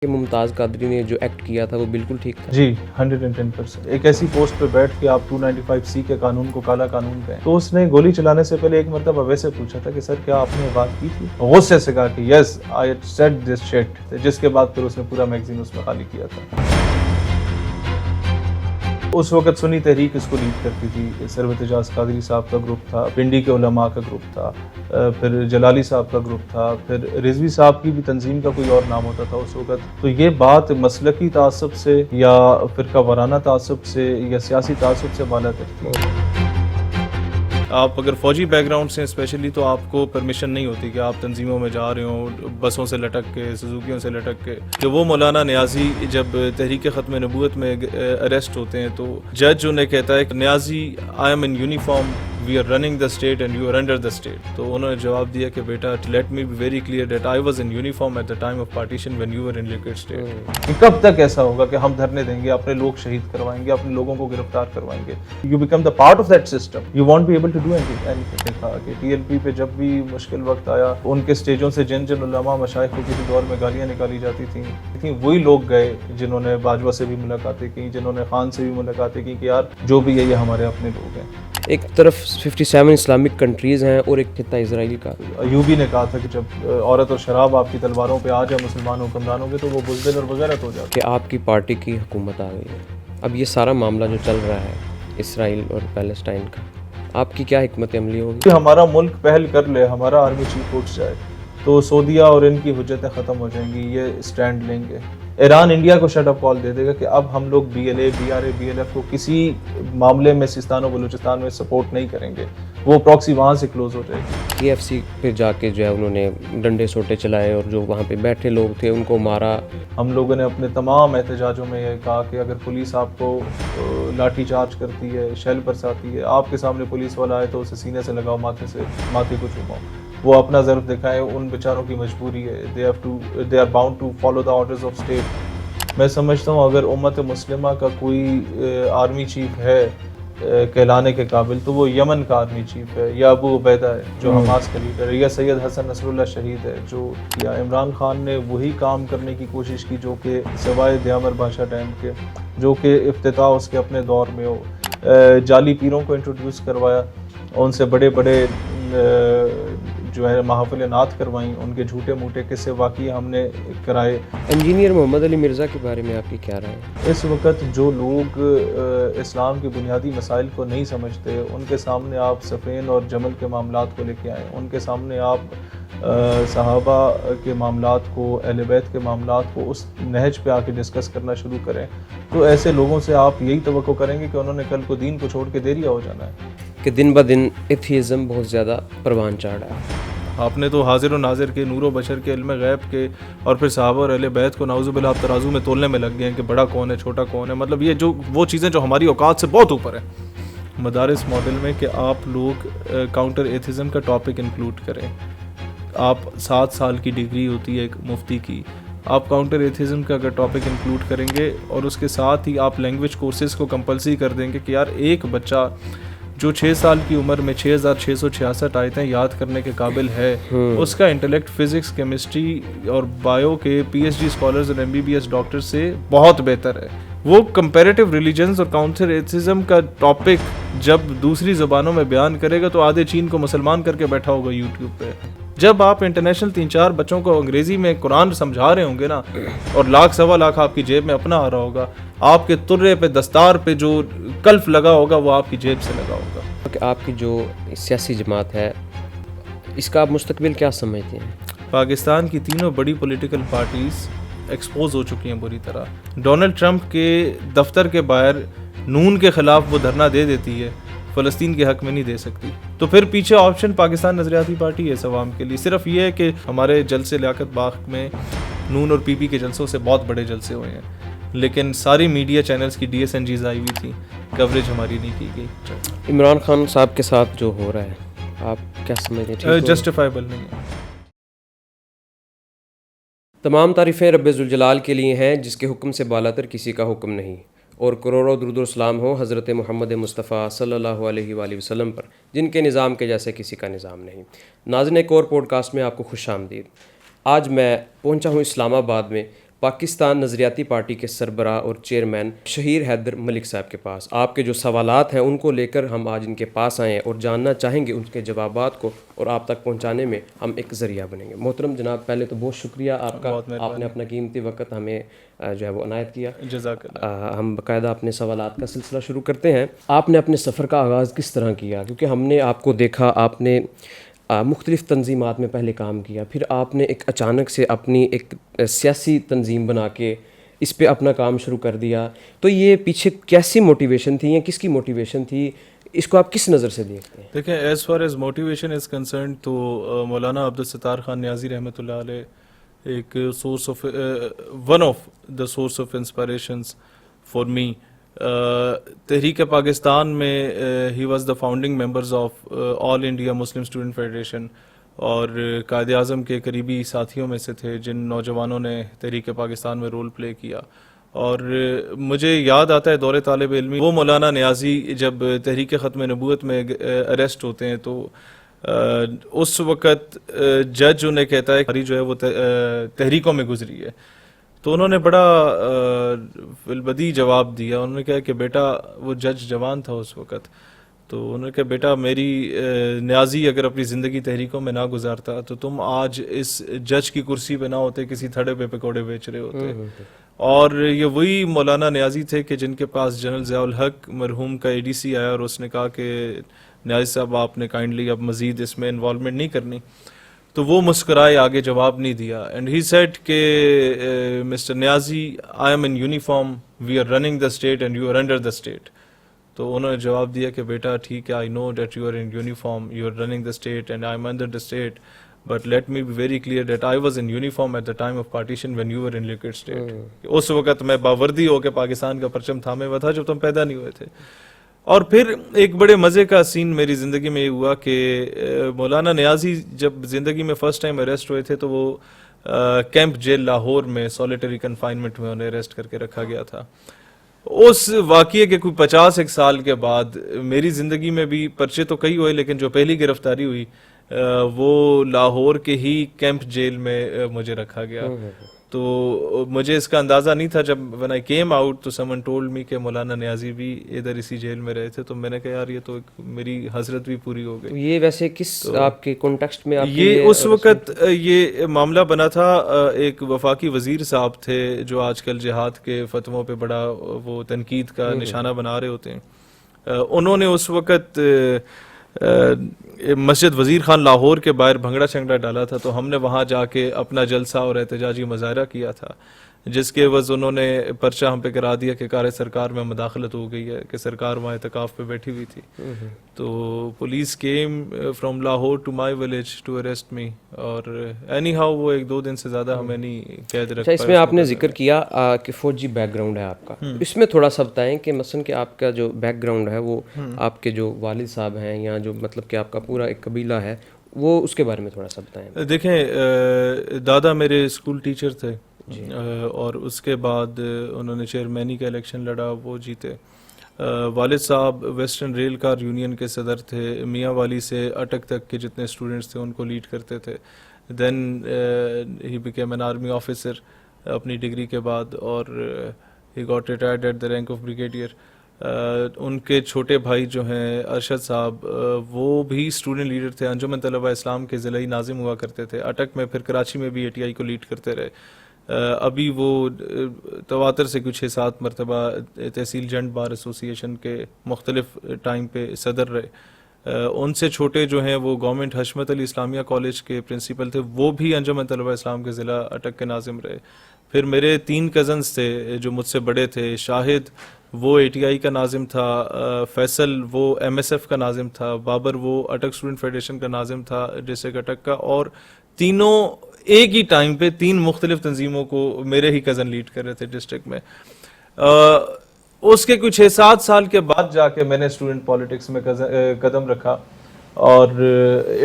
کہ ممتاز قادری نے جو ایکٹ کیا تھا وہ بالکل ٹھیک تھا؟ جی 110%. ایک ایسی پوسٹ پہ بیٹھ کے آپ 295C کے قانون کو کالا قانون کہیں تو اس نے گولی چلانے سے پہلے ایک مرتبہ ویسے پوچھا تھا کہ سر کیا آپ نے بات کی تھی؟ غصے سے کہا کہ یس آئی سیڈ دس شٹ، جس کے بعد پھر اس نے پورا میگزین اس میں خالی کیا تھا. اس وقت سنی تحریک اس کو لیڈ کرتی تھی. سرورت اعجاز قادری صاحب کا گروپ تھا، پنڈی کے علماء کا گروپ تھا، پھر جلالی صاحب کا گروپ تھا، پھر رضوی صاحب کی بھی تنظیم کا کوئی اور نام ہوتا تھا اس وقت. تو یہ بات مسلکی تعصب سے یا فرقہ وارانہ تعصب سے یا سیاسی تعصب سے بالا تر تھی. آپ اگر فوجی بیک گراؤنڈ سے اسپیشلی تو آپ کو پرمیشن نہیں ہوتی کہ آپ تنظیموں میں جا رہے ہوں بسوں سے لٹک کے، سزوکیوں سے لٹک کے. کہ وہ مولانا نیازی جب تحریک ختم نبوت میں اریسٹ ہوتے ہیں تو جج انہیں کہتا ہے کہ Niazi I am in uniform, we are running the state and you are under the state. تو انہوں نے جواب دیا کہ بیٹا let me be very clear that I was in uniform at the time of partition when you were in liquid state. کب تک ایسا ہوگا کہ ہم دھرنے دیں گے، اپنے لوگ شہید کروائیں گے، اپنے لوگوں کو گرفتار کروائیں گے؟ You become the part of that system, you want be able to do any تھا کہ ٹی ایل پی پہ جب بھی مشکل وقت آیا ان کے سٹیجوں سے جن علماء مشائخ کو کسی دور میں گالیاں نکالی جاتی تھیں وہی لوگ گئے جنہوں نے باجوہ سے بھی ملاقاتیں کی، جنہوں نے خان سے بھی ملاقاتیں کی کہ یار جو بھی ہے یہ ہمارے اپنے لوگ ہیں. ایک طرف 57 اسلامک کنٹریز ہیں اور ایک خطہ اسرائیل کا. ایوبی نے کہا تھا کہ جب عورت اور شراب آپ کی تلواروں پہ آ جائے مسلمان حکمرانوں کے تو وہ بزدل اور بغیرت ہو جاتے. کہ آپ کی پارٹی کی حکومت آ گئی ہے. اب یہ سارا معاملہ جو چل رہا ہے اسرائیل اور پیلسٹائن کا، آپ کی کیا حکمت عملی ہوگی؟ ہمارا ملک پہل کر لے، ہمارا آرمی چیف اٹھ جائے تو سعودیہ اور ان کی حجتیں ختم ہو جائیں گی. یہ سٹینڈ لیں گے. ایران انڈیا کو شٹ اپ کال دے دے گا کہ اب ہم لوگ بی ایل اے، بی آر اے، بی ایل ایف کو کسی معاملے میں سیستان و بلوچستان میں سپورٹ نہیں کریں گے. وہ پراکسی وہاں سے کلوز ہو جائے گی. KFC پہ جا کے جو ہے انہوں نے ڈنڈے سوٹے چلائے اور جو وہاں پہ بیٹھے لوگ تھے ان کو مارا. ہم لوگوں نے اپنے تمام احتجاجوں میں یہ کہا کہ اگر پولیس آپ کو لاٹھی چارج کرتی ہے، شیل برساتی ہے، آپ کے سامنے پولیس والا آئے تو اسے سینے سے لگاؤ، ماتھے کو چوماؤ. وہ اپنا ضرب دکھائیں، ان بیچاروں کی مجبوری ہے. they are bound to follow the orders of state. میں سمجھتا ہوں اگر امت مسلمہ کا کوئی آرمی چیف ہے کہلانے کے قابل تو وہ یمن کا آرمی چیف ہے، یا ابو عبیدہ ہے جو حماس کا لیڈر ہے، یا سید حسن نصر اللہ شہید ہے جو، یا عمران خان نے وہی کام کرنے کی کوشش کی جو کہ سوائے دیامر بادشاہ ٹائم کے جو کہ افتتاح اس کے اپنے دور میں ہو. جعلی پیروں کو انٹروڈیوس کروایا، ان سے بڑے بڑے جو ہے محافل نعت کروائیں، ان کے جھوٹے موٹے قصے واقعی ہم نے کرائے. انجینئر محمد علی مرزا کے بارے میں آپ کی کیا رائے ہے؟ اس وقت جو لوگ اسلام کے بنیادی مسائل کو نہیں سمجھتے ان کے سامنے آپ صفین اور جمل کے معاملات کو لے کے آئیں، ان کے سامنے آپ صحابہ کے معاملات کو، اہل بیت کے معاملات کو اس نہج پہ آ کے ڈسکس کرنا شروع کریں تو ایسے لوگوں سے آپ یہی توقع کریں گے کہ انہوں نے کل کو دین کو چھوڑ کے دیریا ہو جانا ہے. کہ دن بہ دن ایتھیزم بہت زیادہ پروان چڑھ رہا ہے. آپ نے تو حاضر و ناظر کے، نور و بشر کے، علم غیب کے اور پھر صحابہ اور اہل بیت کو نعوذ باللہ آپ ترازو میں تولنے میں لگ گئے ہیں کہ بڑا کون ہے چھوٹا کون ہے. مطلب یہ جو وہ چیزیں جو ہماری اوقات سے بہت اوپر ہیں. مدارس ماڈل میں کہ آپ لوگ کاؤنٹر ایتھزم کا ٹاپک انکلوڈ کریں. آپ 7 سال کی ڈگری ہوتی ہے ایک مفتی کی، آپ کاؤنٹر ایتھزم کا اگر ٹاپک انکلوڈ کریں گے اور اس کے ساتھ ہی آپ لینگویج کورسز کو کمپلسری کر دیں گے کہ یار ایک بچہ جو 6 سال کی عمر میں 6666 آیتیں یاد کرنے کے قابل ہے، اس کا انٹلیکٹ فزکس، کیمسٹری اور بایو کے PhD اسکالرز اور MBBS ڈاکٹر سے بہت بہتر ہے. وہ کمپیریٹیو ریلیجنز اور کاؤنٹر ایتھزم کا ٹاپک جب دوسری زبانوں میں بیان کرے گا تو آدھے چین کو مسلمان کر کے بیٹھا ہوگا یوٹیوب پہ. جب آپ انٹرنیشنل 3-4 بچوں کو انگریزی میں قرآن سمجھا رہے ہوں گے نا، اور 1,00,000-1,25,000 آپ کی جیب میں اپنا آ رہا ہوگا، آپ کے ترے پہ دستار پہ جو کلف لگا ہوگا وہ آپ کی جیب سے لگا ہوگا. کہ آپ کی جو سیاسی جماعت ہے اس کا آپ مستقبل کیا سمجھتے ہیں؟ پاکستان کی تینوں بڑی پولیٹیکل پارٹیز ایکسپوز ہو چکی ہیں بری طرح. ڈونلڈ ٹرمپ کے دفتر کے باہر نون کے خلاف وہ دھرنا دے دیتی ہے، فلسطین کے حق میں نہیں دے سکتی. تو پھر پیچھے آپشن پاکستان نظریاتی پارٹی ہے عوام کے لیے. صرف یہ ہے کہ ہمارے جلسے لیاقت باغ میں نون اور PP کے جلسوں سے بہت بڑے جلسے ہوئے ہیں، لیکن ساری میڈیا چینلز کی DSNGs آئی ہوئی تھی، کوریج ہماری نہیں کی گئی. عمران خان صاحب کے ساتھ جو ہو رہا ہے آپ کیا سمجھتے ہیں؟ جسٹیفائبل نہیں ہے. تمام تعریفیں رب ذوالجلال کے لیے ہیں جس کے حکم سے بالاتر کسی کا حکم نہیں، اور کروڑوں درود و سلام ہو حضرت محمد مصطفیٰ صلی اللہ علیہ وآلہ وسلم پر جن کے نظام کے جیسے کسی کا نظام نہیں. ناظرین، ایک اور پوڈ کاسٹ میں آپ کو خوش آمدید. آج میں پہنچا ہوں اسلام آباد میں پاکستان نظریاتی پارٹی کے سربراہ اور چیئرمین شہیر حیدر ملک صاحب کے پاس. آپ کے جو سوالات ہیں ان کو لے کر ہم آج ان کے پاس آئے ہیں اور جاننا چاہیں گے ان کے جوابات کو, اور آپ تک پہنچانے میں ہم ایک ذریعہ بنیں گے. محترم جناب, پہلے تو بہت شکریہ آپ کا, آپ نے اپنا قیمتی وقت ہمیں جو ہے وہ عنایت کیا. جزاک اللہ. ہم باقاعدہ اپنے سوالات کا سلسلہ شروع کرتے ہیں. آپ نے اپنے سفر کا آغاز کس طرح کیا؟ کیونکہ ہم نے آپ کو دیکھا, آپ نے مختلف تنظیمات میں پہلے کام کیا, پھر آپ نے ایک اچانک سے اپنی ایک سیاسی تنظیم بنا کے اس پہ اپنا کام شروع کر دیا. تو یہ پیچھے کیسی موٹیویشن تھی یا کس کی موٹیویشن تھی, اس کو آپ کس نظر سے دیکھتے ہیں؟ دیکھیں, as far as motivation is concerned تو مولانا عبدالستار خان نیازی رحمۃ اللہ علیہ ایک source of one of the source of inspirations for me. تحریک پاکستان میں he was the founding members of all India Muslim student federation, اور قائد اعظم کے قریبی ساتھیوں میں سے تھے جن نوجوانوں نے تحریک پاکستان میں رول پلے کیا. اور مجھے یاد آتا ہے دور طالب علمی, وہ مولانا نیازی جب تحریک ختم نبوت میں اریسٹ ہوتے ہیں تو اس وقت جج انہیں کہتا ہے کہ جو ہے وہ تحریکوں میں گزری ہے. تو انہوں نے بڑا بالبدی جواب دیا. انہوں نے کہا کہ بیٹا, وہ جج جوان تھا اس وقت, تو انہوں نے کہا بیٹا میری نیازی اگر اپنی زندگی تحریکوں میں نہ گزارتا تو تم آج اس جج کی کرسی پہ نہ ہوتے, کسی تھڑے پہ پکوڑے بیچ رہے ہوتے. اور یہ وہی مولانا نیازی تھے کہ جن کے پاس جنرل ضیاء الحق مرحوم کا اے ڈی سی آیا اور اس نے کہا کہ نیازی صاحب آپ نے کائنڈلی اب مزید اس میں انوالومنٹ نہیں کرنی. تو وہ مسکرائے, آگے جواب نہیں دیا. اینڈ ہی سیڈ کہ mister Niazi, I am in uniform, we are running the state and you are under the state. تو انہوں نے جواب دیا کہ بیٹا ٹھیک ہے, I know that you are in uniform, you are running the state and I am under the state, but let me be very clear that I was in uniform at the time of partition when you are in liquid state. اس وقت میں باوردی ہو کے پاکستان کا پرچم تھامے ہوا تھا جب تم پیدا نہیں ہوئے تھے. اور پھر ایک بڑے مزے کا سین میری زندگی میں یہ ہوا کہ مولانا نیازی جب زندگی میں فرسٹ ٹائم اریسٹ ہوئے تھے تو وہ کیمپ جیل لاہور میں سولیٹری کنفائنمنٹ میں انہیں اریسٹ کر کے رکھا گیا تھا. اس واقعے کے کوئی 50 ایک سال کے بعد میری زندگی میں بھی پرچے تو کئی ہوئے, لیکن جو پہلی گرفتاری ہوئی وہ لاہور کے ہی کیمپ جیل میں مجھے رکھا گیا. تو مجھے اس کا اندازہ نہیں تھا. جب when I came out تو someone told me کہ مولانا نیازی بھی ادھر اسی جیل میں رہے تھے, تو میں نے کہا یار یہ تو میری حسرت بھی پوری ہو گئی. یہ ویسے کس آپ کے کانٹیکسٹ میں یہ اس وقت یہ معاملہ بنا تھا, ایک وفاقی وزیر صاحب تھے جو آج کل جہاد کے فتووں پہ بڑا وہ تنقید کا نشانہ بنا رہے ہوتے ہیں. انہوں نے اس وقت مسجد وزیر خان لاہور کے باہر بھنگڑا چنگڑا ڈالا تھا, تو ہم نے وہاں جا کے اپنا جلسہ اور احتجاجی مظاہرہ کیا تھا, جس کے عوض انہوں نے پرچہ ہم پہ کرا دیا کہ کار سرکار میں مداخلت ہو گئی ہے, کہ سرکار وہاں اعتکاف پہ بیٹھی ہوئی تھی. تو police came from Lahore to my village to arrest me, اور اینی ہاؤ وہ 1-2 دن سے زیادہ ہمیں نہیں قید رکھ پائے. اس میں آپ نے ذکر کیا کہ فوجی بیک گراؤنڈ ہے آپ کا, اس میں تھوڑا سا بتائیں کہ مثلا کہ آپ کا جو بیک گراؤنڈ ہے وہ آپ کے جو والد صاحب ہیں یا جو مطلب کہ آپ کا پورا ایک قبیلہ ہے, وہ اس کے بارے میں تھوڑا سا بتائیں. دیکھیں, دادا میرے اسکول ٹیچر تھے, اور اس کے بعد انہوں نے چیئرمینی کا الیکشن لڑا, وہ جیتے. والد صاحب ویسٹرن ریل کار یونین کے صدر تھے, میاں والی سے اٹک تک کے جتنے اسٹوڈنٹس تھے ان کو لیڈ کرتے تھے. Then he became an army officer اپنی ڈگری کے بعد, اور he got retired at the rank of brigadier. ان کے چھوٹے بھائی جو ہیں ارشد صاحب, وہ بھی اسٹوڈنٹ لیڈر تھے, انجمن طلبہ اسلام کے ضلعی ناظم ہوا کرتے تھے اٹک میں, پھر کراچی میں بھی اے ٹی آئی کو لیڈ کرتے رہے. ابھی وہ تواتر سے کچھ 6-7 مرتبہ تحصیل جنڈ بار ایسوسی ایشن کے مختلف ٹائم پہ صدر رہے. ان سے چھوٹے جو ہیں وہ گورنمنٹ حشمت علی اسلامیہ کالج کے پرنسپل تھے, وہ بھی انجمن طلبہ اسلام کے ضلع اٹک کے ناظم رہے. پھر میرے 3 کزنز تھے جو مجھ سے بڑے تھے, شاہد وہ اے ٹی آئی کا ناظم تھا, فیصل وہ ایم ایس ایف کا ناظم تھا, بابر وہ اٹک اسٹوڈنٹ فیڈریشن کا ناظم تھا ڈسٹرکٹ اٹک کا, اور تینوں ایک ہی ٹائم پہ 3 مختلف تنظیموں کو میرے ہی کزن لیڈ کر رہے تھے ڈسٹرکٹ میں. اس کے کچھ 6-7 سال کے بعد جا کے میں نے اسٹوڈنٹ پالیٹکس میں قدم رکھا, اور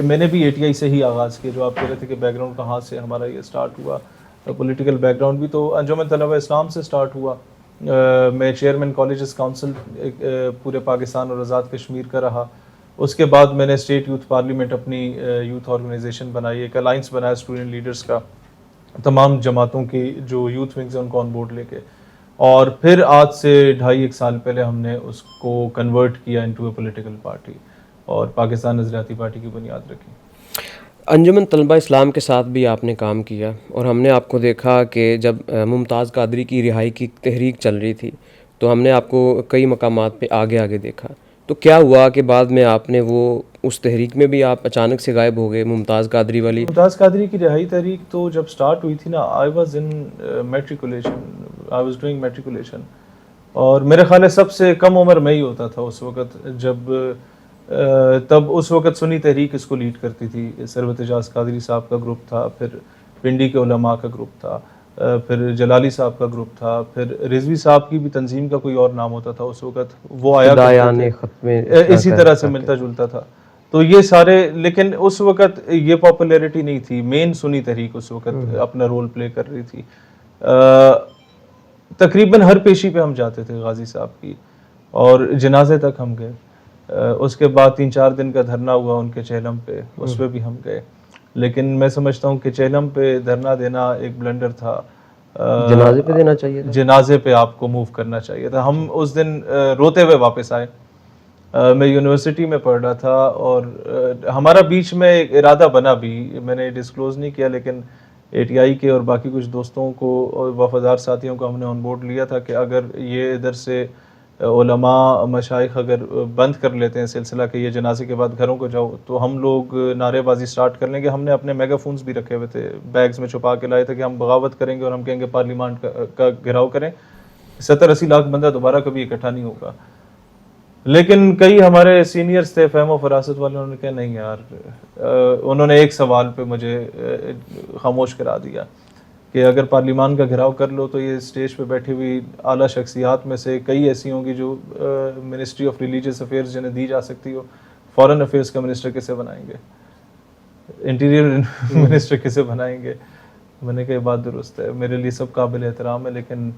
میں نے بھی اے ٹی آئی سے ہی آغاز کیا. جو آپ کہہ رہے تھے کہ بیک گراؤنڈ کہاں سے ہمارا یہ سٹارٹ ہوا, پولیٹیکل بیک گراؤنڈ بھی تو انجمن طلبہ اسلام سے سٹارٹ ہوا. میں چیئرمین کالجز کاؤنسل پورے پاکستان اور آزاد کشمیر کا رہا. اس کے بعد میں نے اسٹیٹ یوتھ پارلیمنٹ اپنی یوتھ آرگنائزیشن بنائی, ایک الائنس بنایا اسٹوڈنٹ لیڈرز کا. تمام جماعتوں کی جو یوتھ ونگز ہیں ان کو آن بورڈ لے کے، اور پھر آج سے 2.5 سال پہلے ہم نے اس کو کنورٹ کیا انٹو اے پولیٹیکل پارٹی اور پاکستان نظریاتی پارٹی کی بنیاد رکھی۔ انجمن طلبہ اسلام کے ساتھ بھی آپ نے کام کیا، اور ہم نے آپ کو دیکھا کہ جب ممتاز قادری کی رہائی کی تحریک چل رہی تھی تو ہم نے آپ کو کئی مقامات پہ آگے دیکھا، تو کیا ہوا کہ بعد میں آپ نے وہ اس تحریک میں بھی آپ اچانک سے غائب ہو گئے ممتاز قادری والی؟ ممتاز قادری کی رہائی تحریک تو جب سٹارٹ ہوئی تھی نا، آئی was in matriculation, I was doing matriculation, اور میرے خیال ہے سب سے کم عمر میں ہی ہوتا تھا اس وقت، جب تب اس وقت سنی تحریک اس کو لیڈ کرتی تھی، سرورت اعجاز قادری صاحب کا گروپ تھا، پھر پنڈی کے علماء کا گروپ تھا، پھر جلالی صاحب کا گروپ تھا، پھر رضوی صاحب کی بھی تنظیم کا کوئی اور نام ہوتا تھا اس وقت، وہ آیا کرتے تھے، اسی طرح سے ملتا جلتا تھا۔ تو یہ سارے، لیکن اس وقت یہ پاپولیرٹی نہیں تھی، مین سنی تحریک اس وقت اپنا رول پلے کر رہی تھی۔ تقریباً ہر پیشی پہ ہم جاتے تھے غازی صاحب کی، اور جنازے تک ہم گئے۔ اس کے بعد 3-4 دن کا دھرنا ہوا ان کے چہلم پہ، اس پہ بھی ہم گئے، لیکن میں سمجھتا ہوں کہ چہلم پہ دھرنا دینا ایک بلنڈر تھا، جنازے پہ دینا چاہیے تھا، جنازے پہ آپ کو موو کرنا چاہیے تھا۔ ہم اس دن روتے ہوئے واپس آئے، میں یونیورسٹی میں پڑھ رہا تھا، اور ہمارا بیچ میں ایک ارادہ بنا بھی، میں نے ڈسکلوز نہیں کیا، لیکن اے ٹی آئی کے اور باقی کچھ دوستوں کو اور وفادار ساتھیوں کو ہم نے آن بورڈ لیا تھا کہ اگر یہ ادھر سے علماء مشائخ اگر بند کر لیتے ہیں سلسلہ کہ یہ جنازے کے بعد گھروں کو جاؤ، تو ہم لوگ نعرے بازی سٹارٹ کر لیں گے۔ ہم نے اپنے میگا فونز بھی رکھے ہوئے تھے، بیگز میں چھپا کے لائے تھے کہ ہم بغاوت کریں گے اور ہم کہیں گے پارلیمان کا گھیراؤ کریں، 70-80 لاکھ بندہ دوبارہ کبھی اکٹھا نہیں ہوگا۔ لیکن کئی ہمارے سینئرز تھے، فہم و فراست والے، انہوں نے کہا نہیں یار، انہوں نے ایک سوال پہ مجھے خاموش کرا دیا کہ اگر پارلیمان کا گھیراؤ کر لو تو یہ اسٹیج پہ بیٹھی ہوئی اعلیٰ شخصیات میں سے کئی ایسی ہوں گی جو منسٹری آف ریلیجیس افیئرز جنہیں دی جا سکتی ہو، فارن افیئرز کا منسٹر کسے بنائیں گے، انٹیریئر منسٹر کسے بنائیں گے؟ میں نے کہا یہ بات درست ہے، میرے لیے سب قابل احترام ہے، لیکن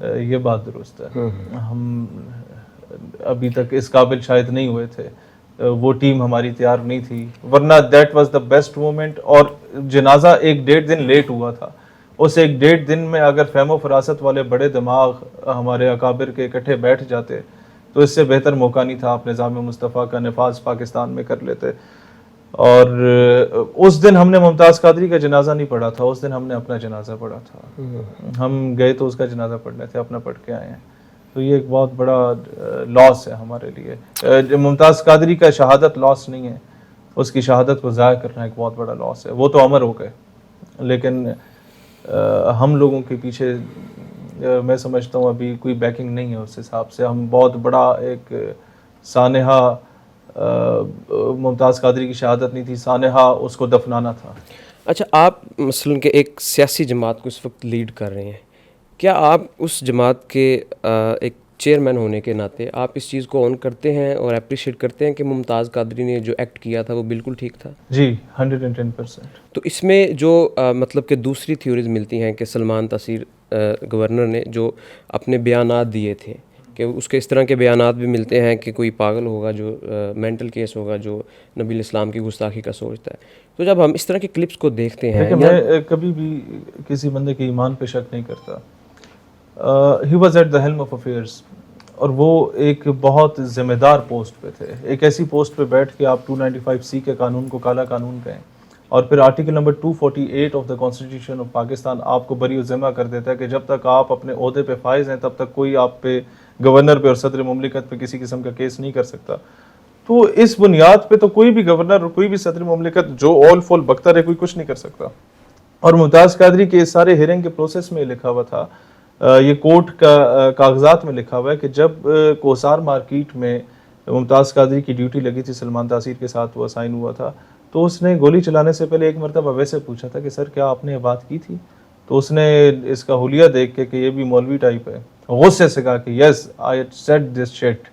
یہ بات درست ہے، ہم ابھی تک اس قابل شاید نہیں ہوئے تھے، وہ ٹیم ہماری تیار نہیں تھی، ورنہ that was the best moment. اور جنازہ 1-1.5 دن لیٹ ہوا تھا، اس 1-1.5 دن میں اگر فہم و فراست والے بڑے دماغ ہمارے اکابر کے اکٹھے بیٹھ جاتے تو اس سے بہتر موقع نہیں تھا، آپ نظام مصطفیٰ کا نفاذ پاکستان میں کر لیتے۔ اور اس دن ہم نے ممتاز قادری کا جنازہ نہیں پڑھا تھا، اس دن ہم نے اپنا جنازہ پڑھا تھا، ہم گئے تو اس کا جنازہ پڑھنے تھے، اپنا پڑھ کے آئے ہیں۔ تو یہ ایک بہت بڑا لاس ہے ہمارے لیے، ممتاز قادری کا شہادت لاس نہیں ہے، اس کی شہادت کو ضائع کرنا ایک بہت بڑا لاس ہے، وہ تو امر ہو گئے، لیکن ہم لوگوں کے پیچھے میں سمجھتا ہوں ابھی کوئی بیکنگ نہیں ہے اس حساب سے، ہم بہت بڑا ایک سانحہ، ممتاز قادری کی شہادت نہیں تھی، سانحہ اس کو دفنانا تھا۔ اچھا، آپ مثلاً کہ ایک سیاسی جماعت کو اس وقت لیڈ کر رہے ہیں، کیا آپ اس جماعت کے ایک چیئرمین ہونے کے ناطے آپ اس چیز کو آن کرتے ہیں اور اپریشیٹ کرتے ہیں کہ ممتاز قادری نے جو ایکٹ کیا تھا وہ بالکل ٹھیک تھا؟ جی 110%۔ تو اس میں جو مطلب کہ دوسری تھیوریز ملتی ہیں کہ سلمان تاثیر گورنر نے جو اپنے بیانات دیے تھے، کہ اس کے اس طرح کے بیانات بھی ملتے ہیں کہ کوئی پاگل ہوگا جو مینٹل کیس ہوگا جو نبی الاسلام کی گستاخی کا سوچتا ہے۔ تو جب ہم اس طرح کے کلپس کو دیکھتے ہیں، میں کبھی بھی کسی بندے کے ایمان پہ شک نہیں کرتا، he was at the helm of affairs, اور وہ ایک بہت ذمہ دار پوسٹ پہ تھے، ایک ایسی پوسٹ پہ بیٹھ کے آپ 295C کے قانون کو کالا قانون کہیں، اور پھر article number 248 of the constitution of Pakistan آپ کو بری و ذمہ کر دیتا ہے کہ جب تک آپ اپنے عہدے پہ فائز ہیں تب تک کوئی آپ پہ، گورنر پہ اور صدر مملکت پہ کسی قسم کا کیس نہیں کر سکتا۔ تو اس بنیاد پہ تو کوئی بھی گورنر اور کوئی بھی صدر مملکت جو اول فول بکتا رہے، کوئی کچھ نہیں کر سکتا۔ اور ممتاز قادری کے سارے ہیرنگ کے پروسیس میں لکھا ہوا تھا، یہ کورٹ کا کاغذات میں لکھا ہوا ہے کہ جب کوسار مارکیٹ میں ممتاز قادری کی ڈیوٹی لگی تھی، سلمان تاثیر کے ساتھ وہ اسائن ہوا تھا، تو اس نے گولی چلانے سے پہلے ایک مرتبہ ویسے پوچھا تھا کہ سر کیا آپ نے یہ بات کی تھی؟ تو اس نے اس کا حلیہ دیکھ کے کہ یہ بھی مولوی ٹائپ ہے، غصے سے کہا کہ یس آئی سیڈ دس شٹ،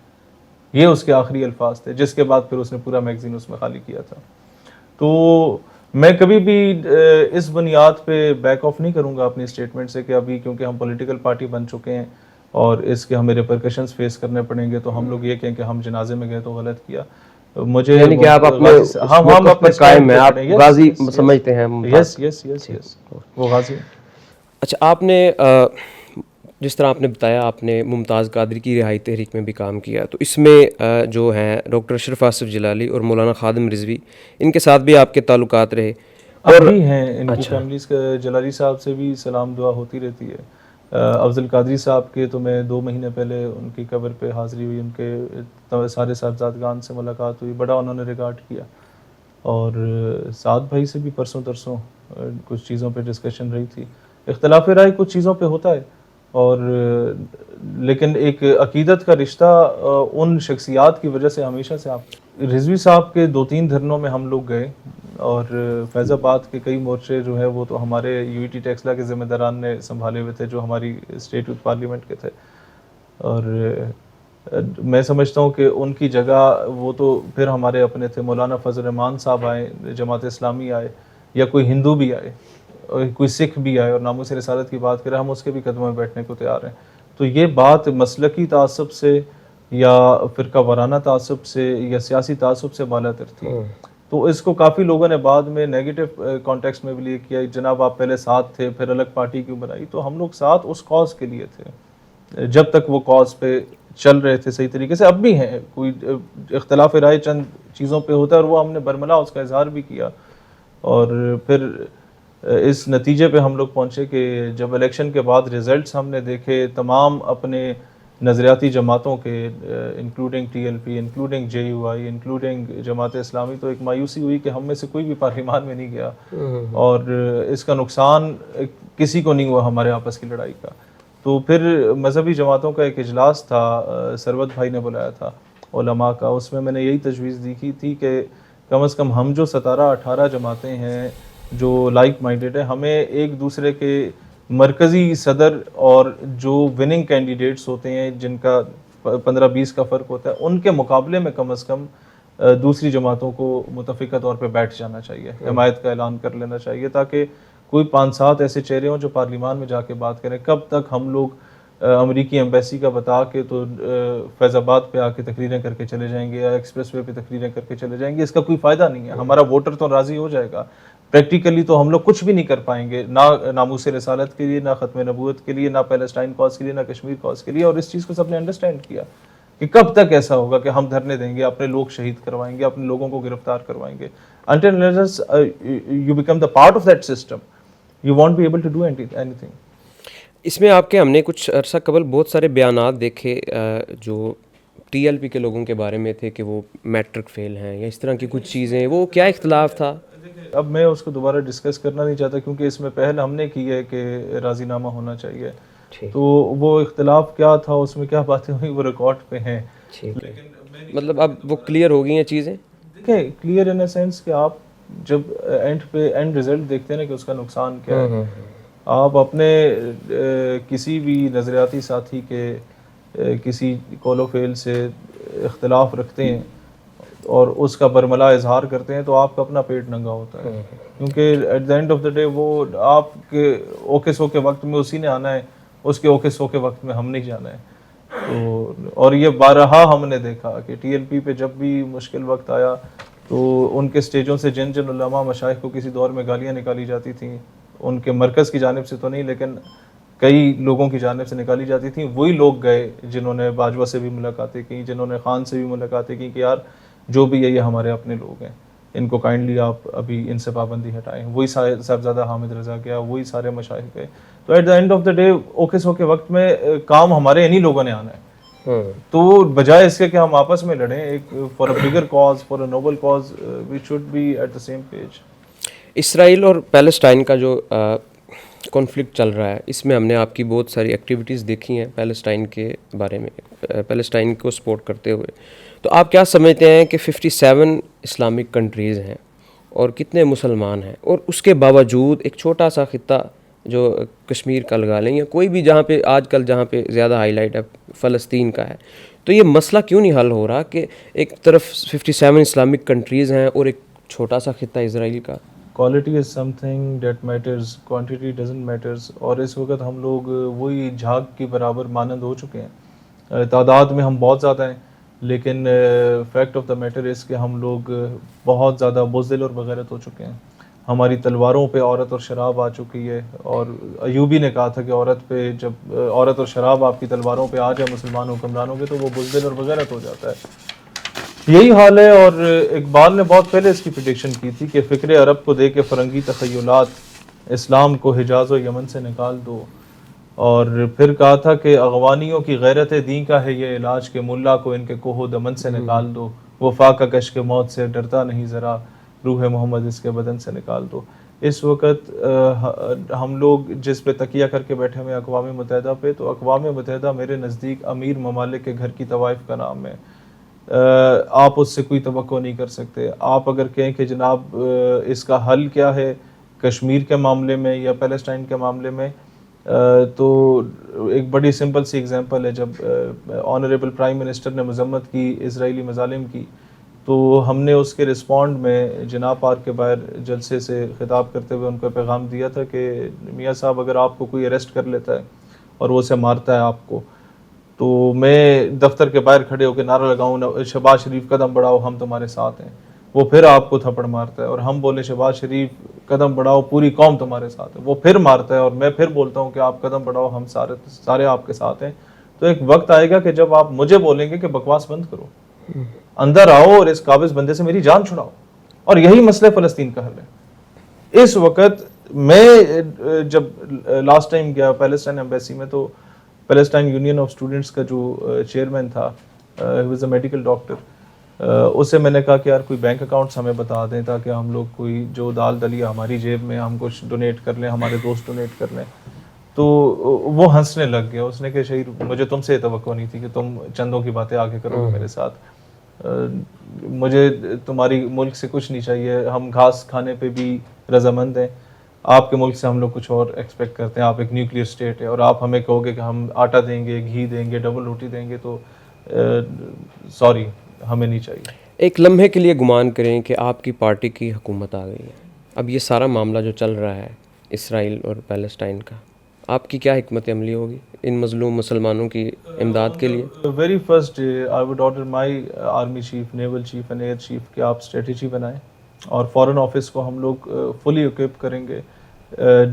یہ اس کے آخری الفاظ تھے، جس کے بعد پھر اس نے پورا میگزین اس میں خالی کیا تھا۔ تو میں کبھی بھی اس بنیاد پہ بیک آف نہیں کروں گا اپنی اسٹیٹمنٹ سے کہ ابھی کیونکہ ہم پولیٹیکل پارٹی بن چکے ہیں اور اس کے ہمیں ریپرکشنز فیس کرنے پڑیں گے تو ہم لوگ یہ کہیں کہ ہم جنازے میں گئے تو غلط کیا۔ مجھے یعنی کہ آپ اپنے ہم اپنے قائم ہیں, آپ غازی سمجھتے ہیں یس یس یس یس وہ غازی. اچھا, آپ نے جس طرح آپ نے بتایا آپ نے ممتاز قادری کی رہائی تحریک میں بھی کام کیا, تو اس میں جو ہیں ڈاکٹر اشرف آصف جلالی اور مولانا خادم رضوی, ان کے ساتھ بھی آپ کے تعلقات رہے اب بھی ہیں ان کی فیملیز کا. جلالی صاحب سے بھی سلام دعا ہوتی رہتی ہے. افضل قادری صاحب کے تو میں 2 مہینے پہلے ان کی قبر پہ حاضری ہوئی, ان کے سارے صاحبزادگان سے ملاقات ہوئی, بڑا انہوں نے ریگارڈ کیا. اور سعد بھائی سے بھی پرسوں ترسوں کچھ چیزوں پہ ڈسکشن رہی تھی. اختلاف رائے کچھ چیزوں پہ ہوتا ہے, اور لیکن ایک عقیدت کا رشتہ ان شخصیات کی وجہ سے ہمیشہ سے. آپ رضوی صاحب کے 2-3 دھرنوں میں ہم لوگ گئے, اور فیض آباد کے کئی مورچے جو ہیں وہ تو ہمارے یو ای ٹی ٹیکسلا کے ذمہ داران نے سنبھالے ہوئے تھے, جو ہماری اسٹیٹ یوتھ پارلیمنٹ کے تھے. اور میں سمجھتا ہوں کہ ان کی جگہ وہ تو پھر ہمارے اپنے تھے. مولانا فضل الرحمان صاحب آئے, جماعت اسلامی آئے, یا کوئی ہندو بھی آئے, کوئی سکھ بھی آئے, اور ناموس رسالت کی بات کریں ہم اس کے بھی قدموں میں بیٹھنے کو تیار ہیں. تو یہ بات مسلکی تعصب سے یا فرقہ وارانہ تعصب سے یا سیاسی تعصب سے بالا تر تھی. تو اس کو کافی لوگوں نے بعد میں نیگیٹو کانٹیکسٹ میں بھی لے کیا, جناب آپ پہلے ساتھ تھے پھر الگ پارٹی کیوں بنائی. تو ہم لوگ ساتھ اس کاز کے لیے تھے جب تک وہ کاز پہ چل رہے تھے صحیح طریقے سے. اب بھی ہیں, کوئی اختلاف رائے چند چیزوں پہ ہوتا ہے, اور وہ ہم نے برملا اس کا اظہار بھی کیا. اور پھر اس نتیجے پہ ہم لوگ پہنچے کہ جب الیکشن کے بعد ریزلٹس ہم نے دیکھے تمام اپنے نظریاتی جماعتوں کے, including T L P, including J you I, including Jamaat Islami, تو ایک مایوسی ہوئی کہ ہم میں سے کوئی بھی پارلیمان میں نہیں گیا, اور اس کا نقصان کسی کو نہیں ہوا ہمارے آپس کی لڑائی کا. تو پھر مذہبی جماعتوں کا ایک اجلاس تھا, سرود بھائی نے بلایا تھا علماء کا. اس میں نے یہی تجویز دی تھی کہ کم از کم ہم جو 17-18 جماعتیں ہیں جو لائک مائنڈیڈ ہیں, ہمیں ایک دوسرے کے مرکزی صدر اور جو وننگ کینڈیڈیٹس ہوتے ہیں جن کا 15-20 کا فرق ہوتا ہے, ان کے مقابلے میں کم از کم دوسری جماعتوں کو متفقہ طور پہ بیٹھ جانا چاہیے, حمایت کا اعلان کر لینا چاہیے, تاکہ کوئی 5-7 ایسے چہرے ہوں جو پارلیمان میں جا کے بات کریں. کب تک ہم لوگ امریکی ایمبیسی کا بتا کے تو فیض آباد پہ آ کے تقریریں کر کے چلے جائیں گے یا ایکسپریس وے پہ تقریریں کر کے چلے جائیں گے, اس کا کوئی فائدہ نہیں ہے. ہمارا ووٹر تو راضی ہو جائے گا, پریکٹیکلی تو ہم لوگ کچھ بھی نہیں کر پائیں گے, نہ ناموس رسالت کے لیے, نہ ختم نبوت کے لیے, نہ پیلسٹائن کاز کے لیے, نہ کشمیر کاز کے لیے. اور اس چیز کو سب نے انڈرسٹینڈ کیا کہ کب تک ایسا ہوگا کہ ہم دھرنے دیں گے, اپنے لوگ شہید کروائیں گے, اپنے لوگوں کو گرفتار کروائیں گے. until unless you become the part of that system you won't be able to do anything. اس میں آپ کے ہم نے کچھ عرصہ قبل بہت سارے بیانات دیکھے جو ٹی ایل پی کے لوگوں کے بارے میں تھے کہ وہ میٹرک فیل ہیں یا اس طرح کی کچھ چیزیں, وہ کیا اختلاف تھا؟ اب میں اس کو دوبارہ ڈسکس کرنا نہیں چاہتا کیونکہ اس میں پہل ہم نے کی ہے کہ راضی نامہ ہونا چاہیے. تو وہ اختلاف کیا تھا, اس میں کیا باتیں ہوئی, وہ ریکارڈ پہ ہیں. مطلب اب وہ کلیئر ہو گئی ہیں چیزیں. دیکھیں کلیئر ان اے سینس کہ آپ جب اینڈ پہ اینڈ ریزلٹ دیکھتے ہیں نا کہ اس کا نقصان کیا ہے. آپ اپنے کسی بھی نظریاتی ساتھی کے کسی کول و فیل سے اختلاف رکھتے ہیں اور اس کا برملا اظہار کرتے ہیں تو آپ کا اپنا پیٹ ننگا ہوتا ہے, کیونکہ at the end of the day وہ آپ کے اوکے سو کے وقت میں اسی نے آنا ہے, اس کے اوکے سو کے وقت میں ہم نہیں جانا ہے. تو اور یہ بارہا ہم نے دیکھا کہ ٹی ایل پی پہ جب بھی مشکل وقت آیا تو ان کے سٹیجوں سے جن علماء مشائخ کو کسی دور میں گالیاں نکالی جاتی تھیں, ان کے مرکز کی جانب سے تو نہیں لیکن کئی لوگوں کی جانب سے نکالی جاتی تھیں, وہی لوگ گئے جنہوں نے باجوہ سے بھی ملاقاتیں کی, جنہوں نے خان سے بھی ملاقاتیں کی کہ یار جو بھی ہے یہ ہمارے اپنے لوگ ہیں, ان کو کائنڈلی آپ ابھی ان سے پابندی ہٹائیں. وہی صاحبزادہ حامد رضا گیا, وہی سارے مشائخ گئے. تو at the end of the day okay so کے وقت میں کام ہمارے انہی لوگوں نے آنا ہے. تو بجائے اس کے کہ ہم آپس میں لڑیں, ایک for a bigger cause, for a noble cause, we should be at the same page. Israel اور پیلسٹائن کا جو کانفلکٹ چل رہا ہے, اس میں ہم نے آپ کی بہت ساری ایکٹیویٹیز دیکھی ہیں پیلسٹائن کے بارے میں, پیلسٹائن کو سپورٹ کرتے ہوئے. تو آپ کیا سمجھتے ہیں کہ 57 اسلامک کنٹریز ہیں اور کتنے مسلمان ہیں, اور اس کے باوجود ایک چھوٹا سا خطہ جو کشمیر کا لگا لیں یا کوئی بھی جہاں پہ آج کل جہاں پہ زیادہ ہائی لائٹ ہے فلسطین کا ہے, تو یہ مسئلہ کیوں نہیں حل ہو رہا کہ ایک طرف 57 اسلامک کنٹریز ہیں اور ایک چھوٹا سا خطہ اسرائیل کا؟ Quality is something that matters, quantity doesn't matters. اور اس وقت ہم لوگ وہی جھاگ کے برابر مانند ہو چکے ہیں. تعداد میں ہم بہت زیادہ ہیں لیکن فیکٹ آف دا میٹر اس کہ ہم لوگ بہت زیادہ بزدل اور بغیرت ہو چکے ہیں. ہماری تلواروں پہ عورت اور شراب آ چکی ہے, اور ایوبی نے کہا تھا کہ عورت پہ جب عورت اور شراب آپ کی تلواروں پہ آ جائے مسلمان حکمرانوں کے تو وہ بزدل اور بغیرت ہو جاتا ہے. یہی حال ہے. اور اقبال نے بہت پہلے اس کی پریڈکشن کی تھی کہ فکر عرب کو دے کے فرنگی تخیلات اسلام کو حجاز و یمن سے نکال دو. اور پھر کہا تھا کہ اغوانیوں کی غیرت دین کا ہے یہ علاج کہ ملا کو ان کے کوہ و دمن سے نکال دو. وفا کا کشک موت سے ڈرتا نہیں ذرا روح محمد اس کے بدن سے نکال دو. اس وقت ہم لوگ جس پہ تکیہ کر کے بیٹھے ہوئے اقوام متحدہ پہ, تو اقوام متحدہ میرے نزدیک امیر ممالک کے گھر کی طوائف کا نام ہے. آپ اس سے کوئی توقع نہیں کر سکتے. آپ اگر کہیں کہ جناب اس کا حل کیا ہے کشمیر کے معاملے میں یا پیلسٹائن کے معاملے میں, تو ایک بڑی سمپل سی اگزامپل ہے. جب آنریبل پرائم منسٹر نے مذمت کی اسرائیلی مظالم کی, تو ہم نے اس کے رسپونڈ میں جناب پارک کے باہر جلسے سے خطاب کرتے ہوئے ان کو پیغام دیا تھا کہ میاں صاحب اگر آپ کو کوئی اریسٹ کر لیتا ہے اور وہ اسے مارتا ہے آپ کو, تو میں دفتر کے باہر کھڑے ہو کے نعرہ لگاؤں شہباز شریف قدم بڑھاؤ ہم تمہارے ساتھ ہیں. وہ پھر آپ کو تھپڑ مارتا ہے, اور ہم بولے شہباز شریف قدم بڑھاؤ پوری قوم تمہارے ساتھ ہے, وہ پھر مارتا ہے, اور میں پھر بولتا ہوں کہ آپ قدم بڑھاؤ ہم سارے آپ کے ساتھ ہیں. تو ایک وقت آئے گا کہ جب آپ مجھے بولیں گے کہ بکواس بند کرو, اندر آؤ اور اس قابض بندے سے میری جان چھڑاؤ, اور یہی مسئلہ فلسطین کا حل ہے. اس وقت میں جب لاسٹ ٹائم گیا پیلسٹائن ایمبیسی میں, تو پیلسٹائن یونین آف اسٹوڈنٹس کا جو چیئرمین تھا, he was a medical doctor, اس سے میں نے کہا کہ یار کوئی بینک اکاؤنٹس ہمیں بتا دیں تاکہ ہم لوگ کوئی جو دال دلیا ہماری جیب میں ہم کچھ ڈونیٹ کر لیں, ہمارے دوست ڈونیٹ کر لیں. تو وہ ہنسنے لگ گیا. اس نے کہا شہیر مجھے تم سے توقع نہیں تھی کہ تم چندوں کی باتیں آگے کرو گے میرے ساتھ, مجھے تمہاری ملک سے کچھ نہیں چاہیے, ہم گھاس کھانے پہ بھی رضامند ہیں, آپ کے ملک سے ہم لوگ کچھ اور ایکسپیکٹ کرتے ہیں. آپ ایک نیوکلیئر اسٹیٹ ہے اور آپ ہمیں کہو گے کہ ہم آٹا دیں گے, گھی دیں گے, ڈبل روٹی دیں گے, تو سوری ہمیں نہیں چاہیے. ایک لمحے کے لیے گمان کریں کہ آپ کی پارٹی کی حکومت آ گئی ہے, اب یہ سارا معاملہ جو چل رہا ہے اسرائیل اور پیلسٹائن کا, آپ کی کیا حکمت عملی ہوگی ان مظلوم مسلمانوں کی امداد کے لیے؟ Very first I would order my army chief, naval chief and air chief کہ آپ اسٹریٹجی بنائیں, اور فارن آفس کو ہم لوگ فلی اکوپ کریں گے.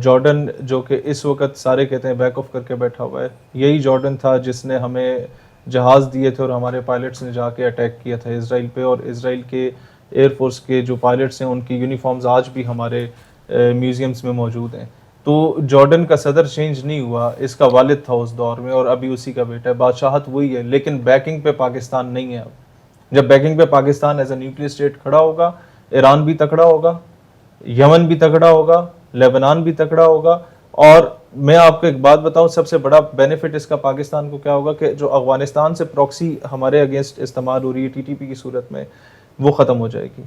جارڈن جو کہ اس وقت سارے کہتے ہیں بیک آف کر کے بیٹھا ہوا ہے, یہی جارڈن تھا جس نے ہمیں جہاز دیے تھے اور ہمارے پائلٹس نے جا کے اٹیک کیا تھا اسرائیل پہ, اور اسرائیل کے ایئر فورس کے جو پائلٹس ہیں ان کی یونیفارمز آج بھی ہمارے میوزیمز میں موجود ہیں. تو جارڈن کا صدر چینج نہیں ہوا, اس کا والد تھا اس دور میں اور ابھی اسی کا بیٹا ہے, بادشاہت وہی ہے, لیکن بیکنگ پہ پاکستان نہیں ہے. اب جب بیکنگ پہ Pakistan as a nuclear state کھڑا ہوگا, ایران بھی تکڑا ہوگا, یمن بھی تکڑا ہوگا, لیبنان بھی تکڑا ہوگا. اور میں آپ کو ایک بات بتاؤں, سب سے بڑا بینیفٹ اس کا پاکستان کو کیا ہوگا کہ جو افغانستان سے پروکسی ہمارے اگینسٹ استعمال ہو رہی ہے TTP کی صورت میں, وہ ختم ہو جائے گی.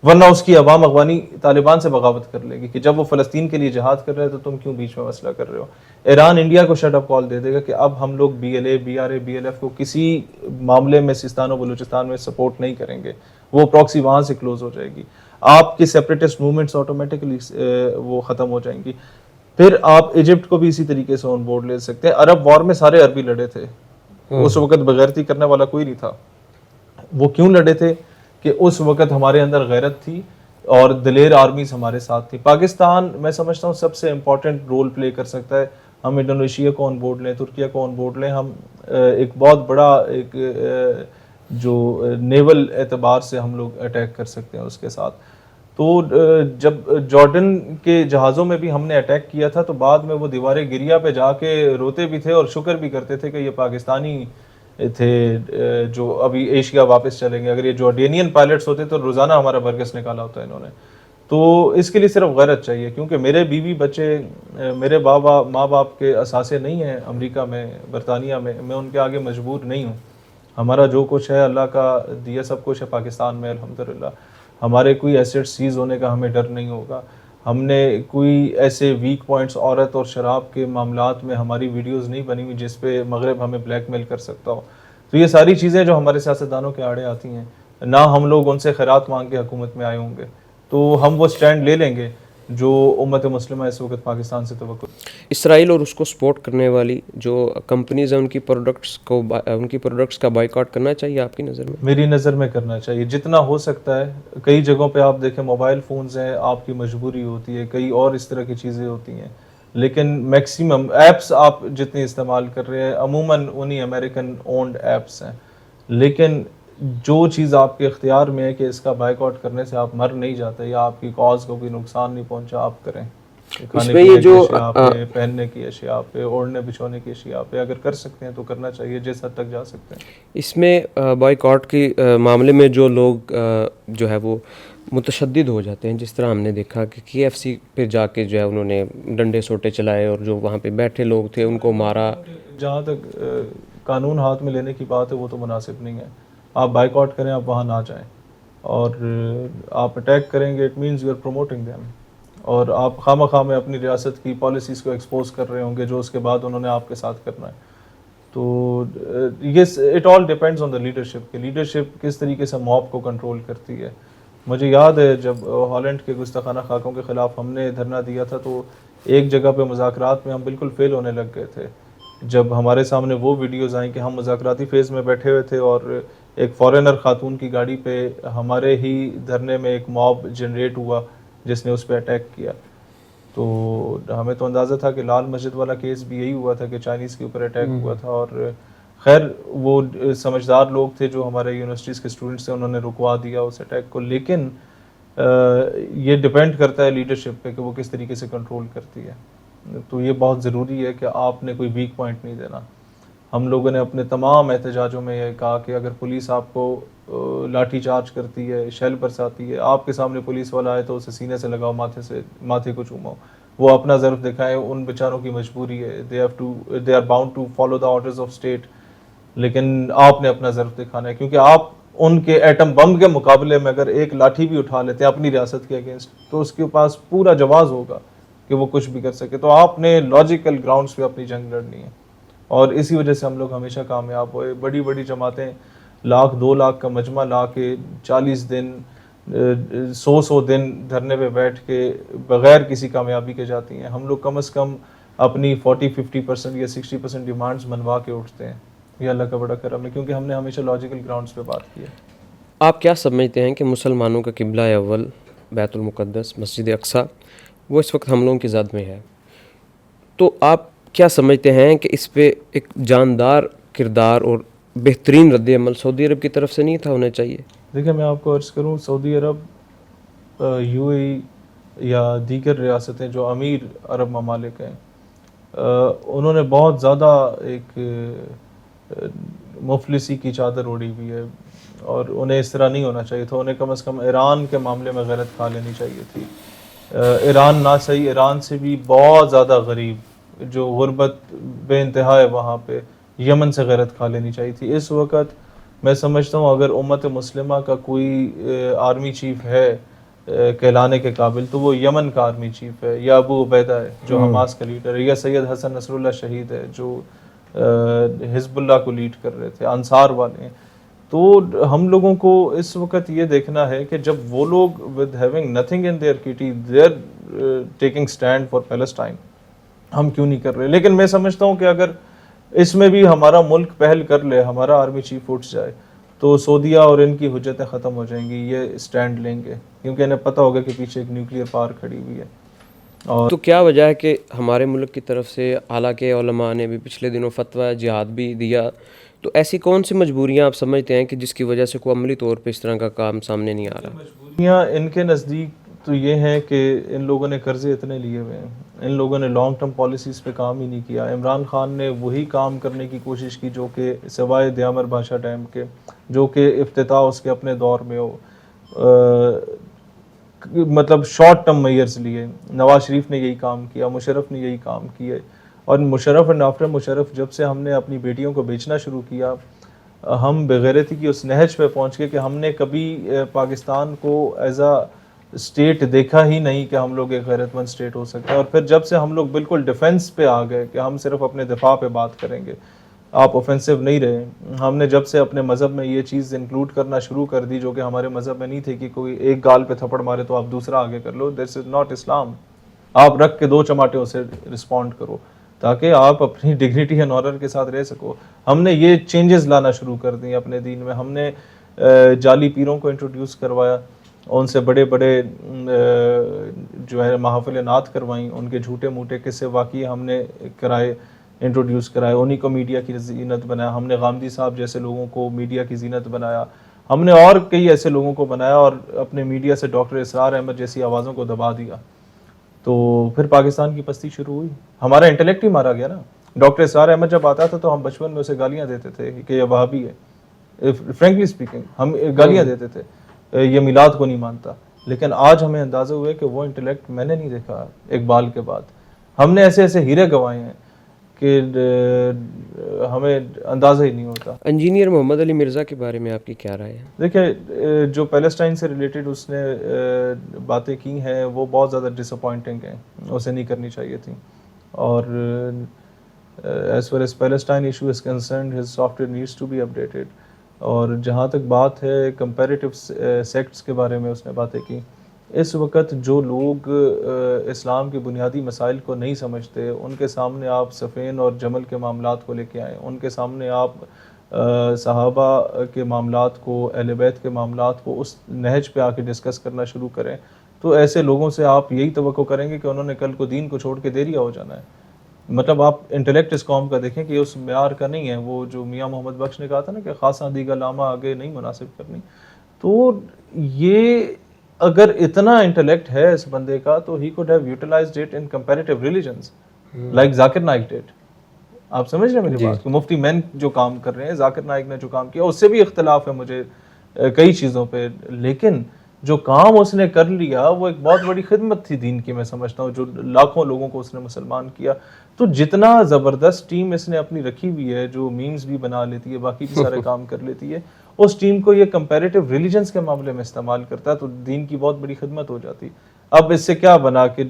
ورنہ اس کی عوام افغانی طالبان سے بغاوت کر لے گی کہ جب وہ فلسطین کے لیے جہاد کر رہے ہیں تو تم کیوں بیچ میں مسئلہ کر رہے ہو. ایران انڈیا کو شٹ اپ کال دے دے گا کہ اب ہم لوگ BLA, BRA, BLF کو کسی معاملے میں سیستان و بلوچستان میں سپورٹ نہیں کریں گے, وہ پروکسی وہاں سے کلوز ہو جائے گی. آپ کی سیپریٹسٹ موومنٹس آٹومیٹکلی وہ ختم ہو جائیں گی. پھر آپ ایجپٹ کو بھی اسی طریقے سے آن بورڈ لے سکتے ہیں. عرب وار میں سارے عربی لڑے تھے, اس وقت بغیرتی کرنے والا کوئی نہیں تھا. وہ کیوں لڑے تھے کہ اس وقت ہمارے اندر غیرت تھی اور دلیر آرمیز ہمارے ساتھ تھی. پاکستان میں سمجھتا ہوں سب سے امپورٹنٹ رول پلے کر سکتا ہے. ہم انڈونیشیا کو آن بورڈ لیں, ترکیہ کو آن بورڈ لیں, ہم ایک بہت بڑا ایک جو نیول اعتبار سے ہم لوگ اٹیک کر سکتے ہیں اس کے ساتھ. تو جب جارڈن کے جہازوں میں بھی ہم نے اٹیک کیا تھا تو بعد میں وہ دیوار گریا پہ جا کے روتے بھی تھے اور شکر بھی کرتے تھے کہ یہ پاکستانی تھے جو ابھی ایشیا واپس چلیں گے. اگر یہ جارڈینین پائلٹس ہوتے تو روزانہ ہمارا برگس نکالا ہوتا ہے انہوں نے. تو اس کے لیے صرف غیرت چاہیے, کیونکہ میرے بیوی بچے میرے ماں باپ کے اثاثے نہیں ہیں امریکہ میں, برطانیہ میں ان کے آگے مجبور نہیں ہوں. ہمارا جو کچھ ہے اللہ کا دیا سب کچھ ہے پاکستان میں الحمدللہ. ہمارے کوئی ایسٹ سیز ہونے کا ہمیں ڈر نہیں ہوگا. ہم نے کوئی ایسے ویک پوائنٹس عورت اور شراب کے معاملات میں ہماری ویڈیوز نہیں بنی ہوئی جس پہ مغرب ہمیں بلیک میل کر سکتا ہو. تو یہ ساری چیزیں جو ہمارے سیاستدانوں کے آڑے آتی ہیں, نہ ہم لوگ ان سے خیرات مانگ کے حکومت میں آئے ہوں گے, تو ہم وہ سٹینڈ لے لیں گے. جو امت مسلمہ اس وقت پاکستان سے توقع. اسرائیل اور اس کو سپورٹ کرنے والی جو کمپنیز ہیں ان کی پروڈکٹس کا بائیکاٹ کرنا چاہیے آپ کی نظر میں؟ میری نظر میں کرنا چاہیے جتنا ہو سکتا ہے. کئی جگہوں پہ آپ دیکھیں موبائل فونز ہیں, آپ کی مجبوری ہوتی ہے, کئی اور اس طرح کی چیزیں ہوتی ہیں, لیکن میکسیمم ایپس آپ جتنی استعمال کر رہے ہیں عموماً انہی امریکن اونڈ ایپس ہیں. لیکن جو چیز آپ کے اختیار میں ہے کہ اس کا بائیک آؤٹ کرنے سے آپ مر نہیں جاتے یا آپ کی کاز کو کوئی نقصان نہیں پہنچا, آپ کریں. کھانے پینے کی اشیاء پہ, پہننے کی اشیاء پہ, اوڑھنے بچھونے کی اشیاء پہ اگر کر سکتے ہیں تو کرنا چاہیے جس حد تک جا سکتے ہیں. اس میں بائیک آؤٹ کے معاملے میں جو لوگ جو ہے وہ متشدد ہو جاتے ہیں, جس طرح ہم نے دیکھا کہ KFC پہ جا کے جو ہے انہوں نے ڈنڈے سوٹے چلائے اور جو وہاں پہ بیٹھے لوگ تھے ان کو مارا. جہاں تک قانون ہاتھ میں لینے کی بات ہے وہ تو مناسب نہیں ہے. آپ بائیک آؤٹ کریں, آپ وہاں نہ جائیں, اور آپ اٹیک کریں گے it means you are promoting them, اور آپ خواہ میں اپنی ریاست کی پالیسیز کو ایکسپوز کر رہے ہوں گے جو اس کے بعد انہوں نے آپ کے ساتھ کرنا ہے. تو یہ it all depends on the leadership کہ لیڈرشپ کس طریقے سے موب کو کنٹرول کرتی ہے. مجھے یاد ہے جب ہالینڈ کے گستاخانہ خاکوں کے خلاف ہم نے دھرنا دیا تھا تو ایک جگہ پہ مذاکرات میں ہم بالکل فیل ہونے لگ گئے تھے جب ہمارے سامنے وہ ویڈیوز آئیں کہ ہم مذاکراتی فیز میں بیٹھے ہوئے تھے اور ایک فارینر خاتون کی گاڑی پہ ہمارے ہی دھرنے میں ایک موب جنریٹ ہوا جس نے اس پہ اٹیک کیا. تو ہمیں تو اندازہ تھا کہ لال مسجد والا کیس بھی یہی ہوا تھا کہ چائنیز کے اوپر اٹیک ہوا تھا, اور خیر وہ سمجھدار لوگ تھے جو ہمارے یونیورسٹیز کے اسٹوڈنٹس تھے, انہوں نے رکوا دیا اس اٹیک کو. لیکن یہ ڈیپینڈ کرتا ہے لیڈرشپ پہ کہ وہ کس طریقے سے کنٹرول کرتی ہے. تو یہ بہت ضروری ہے کہ آپ نے کوئی ویک پوائنٹ نہیں دینا. ہم لوگوں نے اپنے تمام احتجاجوں میں یہ کہا کہ اگر پولیس آپ کو لاٹھی چارج کرتی ہے, شیل برساتی ہے, آپ کے سامنے پولیس والا آئے تو اسے سینے سے لگاؤ, ماتھے کو چومو, وہ اپنا ضرف دکھائیں, ان بیچاروں کی مجبوری ہے, they are bound to follow the orders of state. لیکن آپ نے اپنا ضرف دکھانا ہے کیونکہ آپ ان کے ایٹم بم کے مقابلے میں اگر ایک لاٹھی بھی اٹھا لیتے ہیں اپنی ریاست کے اگینسٹ تو اس کے پاس پورا جواز ہوگا کہ وہ کچھ بھی کر سکے. تو آپ نے لاجیکل گراؤنڈز پہ اپنی جنگ لڑنی ہے, اور اسی وجہ سے ہم لوگ ہمیشہ کامیاب ہوئے. بڑی بڑی جماعتیں 1,00,000 2 لاکھ کا مجمع لا کے 40 دن 100 دن دھرنے پہ بیٹھ کے بغیر کسی کامیابی کے جاتی ہیں. ہم لوگ کم از کم اپنی 40-50% یا 60% ڈیمانڈز منوا کے اٹھتے ہیں. یہ اللہ کا بڑا کرم ہے کیونکہ ہم نے ہمیشہ لاجیکل گراؤنڈز پہ بات کی ہے. آپ کیا سمجھتے ہیں کہ مسلمانوں کا قبلہ اول بیت المقدس مسجد اقصیٰ وہ اس وقت حملوں کی زد میں ہے, تو آپ کیا سمجھتے ہیں کہ اس پہ ایک جاندار کردار اور بہترین رد عمل سعودی عرب کی طرف سے نہیں تھا ہونا چاہیے؟ دیکھیں میں آپ کو عرض کروں, سعودی عرب, UAE یا دیگر ریاستیں جو امیر عرب ممالک ہیں انہوں نے بہت زیادہ ایک مفلسی کی چادر اوڑھی ہوئی ہے, اور انہیں اس طرح نہیں ہونا چاہیے تھا. انہیں کم از کم ایران کے معاملے میں غیرت کھا لینی چاہیے تھی. ایران نہ صحیح, ایران سے بھی بہت زیادہ غریب جو غربت بے انتہا ہے وہاں پہ, یمن سے غیرت کھا لینی چاہیے تھی. اس وقت میں سمجھتا ہوں اگر امت مسلمہ کا کوئی آرمی چیف ہے کہلانے کے قابل تو وہ یمن کا آرمی چیف ہے, یا ابو عبیدہ ہے جو حماس کا لیڈر ہے, یا سید حسن نصر اللہ شہید ہے جو حزب اللہ کو لیڈ کر رہے تھے, انصار والے ہیں. تو ہم لوگوں کو اس وقت یہ دیکھنا ہے کہ جب وہ لوگ with having nothing in their kitty they are taking stand for Palestine, ہم کیوں نہیں کر رہے. لیکن میں سمجھتا ہوں کہ اگر اس میں بھی ہمارا ملک پہل کر لے, ہمارا آرمی چیف اٹھ جائے تو سعودیہ اور ان کی حجتیں ختم ہو جائیں گی. یہ سٹینڈ لیں گے کیونکہ انہیں پتہ ہوگا کہ پیچھے ایک نیوکلیئر پاور کھڑی ہوئی ہے. اور تو کیا وجہ ہے کہ ہمارے ملک کی طرف سے حالانکہ علماء نے بھی پچھلے دنوں فتویٰ جہاد بھی دیا, تو ایسی کون سی مجبوریاں آپ سمجھتے ہیں کہ جس کی وجہ سے کوئی عملی طور پہ اس طرح کا کام سامنے نہیں آ رہا؟ مجبوریاں ان کے نزدیک تو یہ ہیں کہ ان لوگوں نے قرضے اتنے لیے ہوئے ہیں, ان لوگوں نے لانگ ٹرم پالیسیز پہ کام ہی نہیں کیا. عمران خان نے وہی کام کرنے کی کوشش کی جو کہ سوائے دیامر بادشاہ ڈیم کے, جو کہ افتتاح اس کے اپنے دور میں ہو, مطلب شارٹ ٹرم میئرز لیے. نواز شریف نے یہی کام کیا, مشرف نے یہی کام کیا, اور مشرف اینڈ آفٹر مشرف جب سے ہم نے اپنی بیٹیوں کو بیچنا شروع کیا ہم بغیرتی کی اس نہج پہ پہنچ گئے کہ ہم نے کبھی پاکستان کو ایز اے اسٹیٹ دیکھا ہی نہیں کہ ہم لوگ ایک غیرت مند اسٹیٹ ہو سکتے ہیں. اور پھر جب سے ہم لوگ بالکل ڈیفنس پہ آ گئے کہ ہم صرف اپنے دفاع پہ بات کریں گے, آپ اوفینسو نہیں رہے. ہم نے جب سے اپنے مذہب میں یہ چیز انکلوڈ کرنا شروع کر دی جو کہ ہمارے مذہب میں نہیں تھی کہ کوئی ایک گال پہ تھپڑ مارے تو آپ دوسرا آگے کر لو, دس از ناٹ اسلام. آپ رکھ کے 2 چماٹے اسے رسپونڈ کرو تاکہ آپ اپنی ڈگنیٹی اینڈ آنر کے ساتھ رہ سکو. ہم نے یہ چینجز لانا شروع کر دی اپنے دین میں. ہم نے جعلی پیروں کو انٹروڈیوس کروایا, ان سے بڑے بڑے جو ہے محافل نعت کروائیں, ان کے جھوٹے موٹے قصے واقعی ہم نے کرائے, انٹروڈیوس کرائے, انہی کو میڈیا کی زینت بنایا. ہم نے غامدی صاحب جیسے لوگوں کو میڈیا کی زینت بنایا. ہم نے اور کئی ایسے لوگوں کو بنایا اور اپنے میڈیا سے ڈاکٹر اسرار احمد جیسی آوازوں کو دبا دیا. تو پھر پاکستان کی پستی شروع ہوئی. ہمارا انٹلیکٹ ہی مارا گیا نا. ڈاکٹر اسرار احمد جب آتا تھا تو ہم بچپن میں اسے گالیاں دیتے تھے کہ یہ وہابی ہے, فرینکلی اسپیکنگ ہم گالیاں دیتے تھے, یہ میلاد کو نہیں مانتا. لیکن آج ہمیں اندازہ ہوا ہے کہ وہ انٹلیکٹ میں نے نہیں دیکھا اقبال کے بعد. ہم نے ایسے ایسے ہیرے گنوائے ہیں کہ ہمیں اندازہ ہی نہیں ہوتا. انجینئر محمد علی مرزا کے بارے میں آپ کی کیا رائے ہے؟ دیکھیں, جو پیلسٹائن سے ریلیٹڈ اس نے باتیں کی ہیں وہ بہت زیادہ ڈس اپوائنٹنگ ہیں, اسے نہیں کرنی چاہیے تھیں. اور as far as Palestine issue is concerned his software needs to be updated. اور جہاں تک بات ہے کمپیریٹیو سیکٹس کے بارے میں اس نے باتیں کی. اس وقت جو لوگ اسلام کے بنیادی مسائل کو نہیں سمجھتے ان کے سامنے آپ صفین اور جمل کے معاملات کو لے کے آئیں, ان کے سامنے آپ صحابہ کے معاملات کو, اہل بیت کے معاملات کو اس نہج پہ آ کے ڈسکس کرنا شروع کریں تو ایسے لوگوں سے آپ یہی توقع کریں گے کہ انہوں نے کل کو دین کو چھوڑ کے دیریا ہو جانا ہے. مطلب آپ انٹلیکٹ اس قوم کا دیکھیں کہ یہ اس معیار کا نہیں ہے. وہ جو میاں محمد بخش نے کہا تھا نا کہ خاصا دیگا لامہ آگے نہیں مناسب کرنی, تو یہ اگر اتنا انٹلیکٹ ہے اس بندے کا تو he could have utilised it in comparative religions like Zakir Naik did. آپ سمجھ رہے ہیں میری بات؟ مفتی مین جو کام کر رہے ہیں, ذاکر نائک نے جو کام کیا اس سے بھی اختلاف ہے مجھے کئی چیزوں پہ, لیکن جو کام اس نے کر لیا وہ ایک بہت بڑی خدمت تھی دین کی, میں سمجھتا ہوں, جو لاکھوں لوگوں کو اس نے مسلمان کیا. تو جتنا زبردست ٹیم اس نے اپنی رکھی ہوئی ہے, جو میمز بھی بنا لیتی ہے, باقی بھی سارے کام کر لیتی ہے, اس ٹیم کو یہ کمپیریٹیو ریلیجنز کے معاملے میں استعمال کرتا ہے تو دین کی بہت بڑی خدمت ہو جاتی. اب اس سے کیا بنا کہ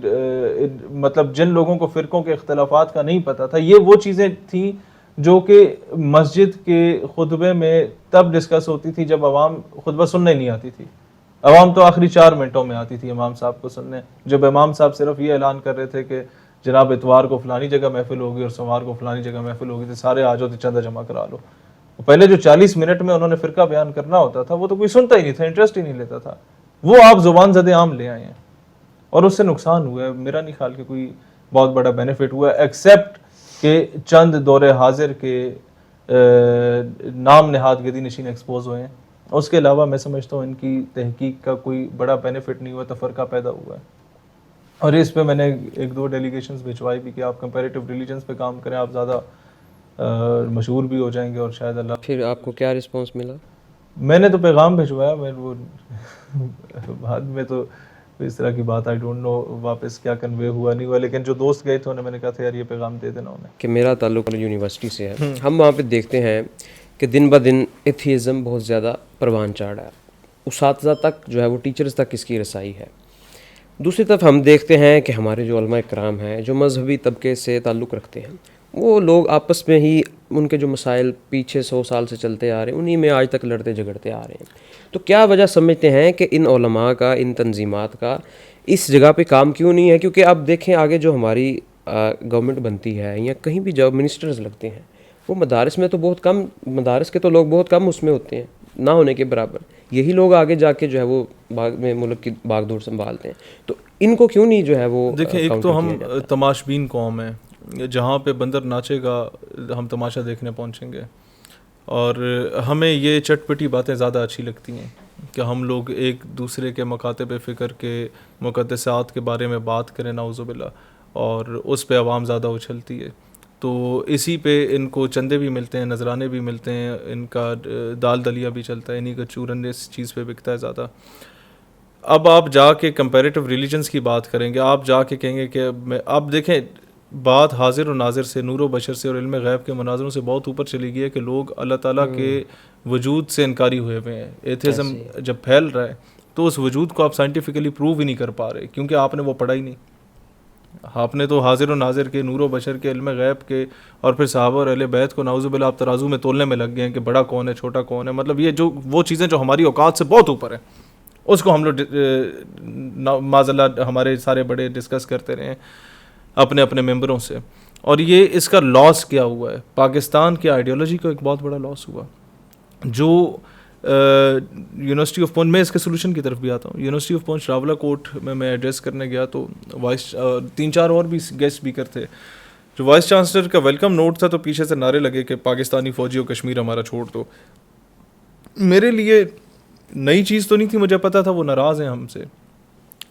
مطلب جن لوگوں کو فرقوں کے اختلافات کا نہیں پتہ تھا, یہ وہ چیزیں تھیں جو کہ مسجد کے خطبے میں تب ڈسکس ہوتی تھی جب عوام خطبہ سننے نہیں آتی تھی. عوام تو آخری 4 منٹوں میں آتی تھی امام صاحب کو سننے, جب امام صاحب صرف یہ اعلان کر رہے تھے کہ جناب اتوار کو فلانی جگہ محفل ہوگی اور سوموار کو فلانی جگہ محفل ہوگی, تو سارے آ جاؤ تو چندہ جمع کرا لو. پہلے جو 40 منٹ میں انہوں نے فرقہ بیان کرنا ہوتا تھا وہ تو کوئی سنتا ہی نہیں تھا, انٹرسٹ ہی نہیں لیتا تھا. وہ آپ زبان زدے عام لے آئے ہیں اور اس سے نقصان ہوا ہے. میرا نہیں خیال کہ کوئی بہت بڑا بینیفٹ ہوا ہے ایکسیپٹ کہ چند دور حاضر کے نام نہاد گدی نشین ایکسپوز ہوئے ہیں. اس کے علاوہ میں سمجھتا ہوں ان کی تحقیق کا کوئی بڑا بینیفٹ نہیں ہوا, تفرقہ پیدا ہوا ہے. اور اس پہ میں نے 1-2 ڈیلیگیشنز بھجوائی بھی کہ آپ کمپیریٹیو ریلیجنز پہ کام کریں, آپ زیادہ مشہور بھی ہو جائیں گے اور شاید اللہ. پھر آپ کو کیا رسپانس ملا؟ میں نے تو پیغام بھجوایا, میں وہ بعد میں تو اس طرح کی بات آئی ڈونٹ نو واپس کیا کنوے ہوا نہیں ہوا, لیکن جو دوست گئے تھے انہیں میں نے کہا تھا یار یہ پیغام دے دینا انہیں. کہ میرا تعلق یونیورسٹی سے ہے, ہم وہاں پہ دیکھتے ہیں کہ دن بہ دن ایتھیزم بہت زیادہ پروان چڑھ رہا ہے, اساتذہ تک جو ہے وہ ٹیچرز تک اس کی رسائی ہے. دوسری طرف ہم دیکھتے ہیں کہ ہمارے جو علماء کرام ہیں جو مذہبی طبقے سے تعلق رکھتے ہیں, وہ لوگ آپس میں ہی ان کے جو مسائل پیچھے 100 سال سے چلتے آ رہے ہیں انہی میں آج تک لڑتے جھگڑتے آ رہے ہیں. تو کیا وجہ سمجھتے ہیں کہ ان علماء کا, ان تنظیمات کا اس جگہ پہ کام کیوں نہیں ہے؟ کیونکہ اب دیکھیں آگے جو ہماری گورنمنٹ بنتی ہے یا کہیں بھی جب منسٹرز لگتے ہیں وہ مدارس میں تو بہت کم, مدارس کے تو لوگ بہت کم اس میں ہوتے ہیں, نہ ہونے کے برابر. یہی لوگ آگے جا کے جو ہے وہ میں ملک کی باغ دور سنبھالتے ہیں. تو ان کو کیوں نہیں جو ہے وہ دیکھیں, ایک تو ہم تماشبین قوم ہیں, جہاں پہ بندر ناچے گا ہم تماشا دیکھنے پہنچیں گے, اور ہمیں یہ چٹ پٹی باتیں زیادہ اچھی لگتی ہیں کہ ہم لوگ ایک دوسرے کے مکاتب فکر کے مقدسات کے بارے میں بات کریں نعوذ باللہ, اور اس پہ عوام زیادہ اچھلتی ہے. تو اسی پہ ان کو چندے بھی ملتے ہیں, نذرانے بھی ملتے ہیں, ان کا دال دلیا بھی چلتا ہے, انہی کا چورن اس چیز پہ بکتا ہے زیادہ. اب آپ جا کے کمپیریٹیو ریلیجنس کی بات کریں گے, آپ جا کے کہیں گے کہ اب دیکھیں بات حاضر و ناظر سے, نور و بشر سے اور علم غیب کے مناظروں سے بہت اوپر چلی گئی ہے کہ لوگ اللہ تعالیٰ کے وجود سے انکاری ہوئے ہوئے ہیں. ایتھیزم جب پھیل رہا ہے تو اس وجود کو آپ سائنٹیفکلی پروو ہی نہیں کر پا رہے کیونکہ آپ نے وہ پڑھا ہی نہیں. آپ نے تو حاضر و ناظر کے، نور و بشر کے، علم غیب کے، اور پھر صحابہ اور اہل بیت کو نعوذ باللہ آپ ترازو میں تولنے میں لگ گئے ہیں کہ بڑا کون ہے چھوٹا کون ہے. مطلب یہ جو وہ چیزیں جو ہماری اوقات سے بہت اوپر ہیں اس کو ہم لوگ معاذ اللہ ہمارے سارے بڑے ڈسکس کرتے رہے ہیں اپنے اپنے ممبروں سے. اور یہ اس کا لاس کیا ہوا ہے؟ پاکستان کی آئیڈیالوجی کو ایک بہت بڑا لاس ہوا. جو یونیورسٹی آف پونچھ، میں اس کے سولوشن کی طرف بھی آتا ہوں. یونیورسٹی آف پونچھ راولہ کوٹ میں ایڈریس کرنے گیا تو وائس 3-4 اور بھی گیسٹ اسپیکر تھے. جو وائس چانسلر کا ویلکم نوٹ تھا تو پیچھے سے نعرے لگے کہ پاکستانی فوجیوں کشمیر ہمارا چھوڑ دو. میرے لیے نئی چیز تو نہیں تھی، مجھے پتا تھا وہ ناراض ہیں ہم سے،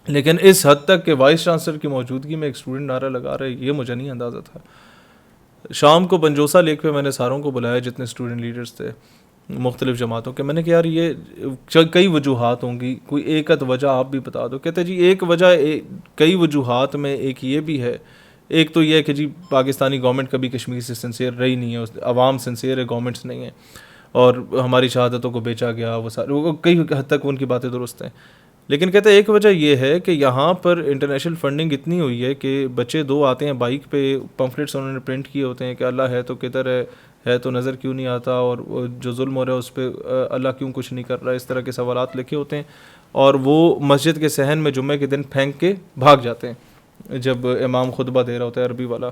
لیکن اس حد تک کہ وائس چانسلر کی موجودگی میں ایک اسٹوڈنٹ نعرہ لگا رہے یہ مجھے نہیں اندازہ تھا. شام کو بنجوسا لیک پہ میں نے ساروں کو بلایا جتنے اسٹوڈنٹ لیڈرز تھے مختلف جماعتوں کے. میں نے کہا یار یہ کئی وجوہات ہوں گی، کوئی ایک وجہ آپ بھی بتا دو. کہتے جی ایک وجہ کئی وجوہات میں ایک یہ بھی ہے. ایک تو یہ ہے کہ جی پاکستانی گورنمنٹ کبھی کشمیر سے سنسیئر رہی نہیں ہے، عوام سنسیئر ہے، گورنمنٹس نہیں ہیں، اور ہماری شہادتوں کو بیچا گیا. وہ سارے کئی حد تک ان کی باتیں درست ہیں. لیکن کہتے ہیں ایک وجہ یہ ہے کہ یہاں پر انٹرنیشنل فنڈنگ اتنی ہوئی ہے کہ بچے 2 آتے ہیں بائک پہ، پمفلیٹس انہوں نے پرنٹ کیے ہوتے ہیں کہ اللہ ہے تو کدھر ہے تو نظر کیوں نہیں آتا، اور جو ظلم ہو رہا ہے اس پہ اللہ کیوں کچھ نہیں کر رہا. اس طرح کے سوالات لکھے ہوتے ہیں اور وہ مسجد کے صحن میں جمعے کے دن پھینک کے بھاگ جاتے ہیں جب امام خطبہ دے رہا ہوتا ہے عربی والا.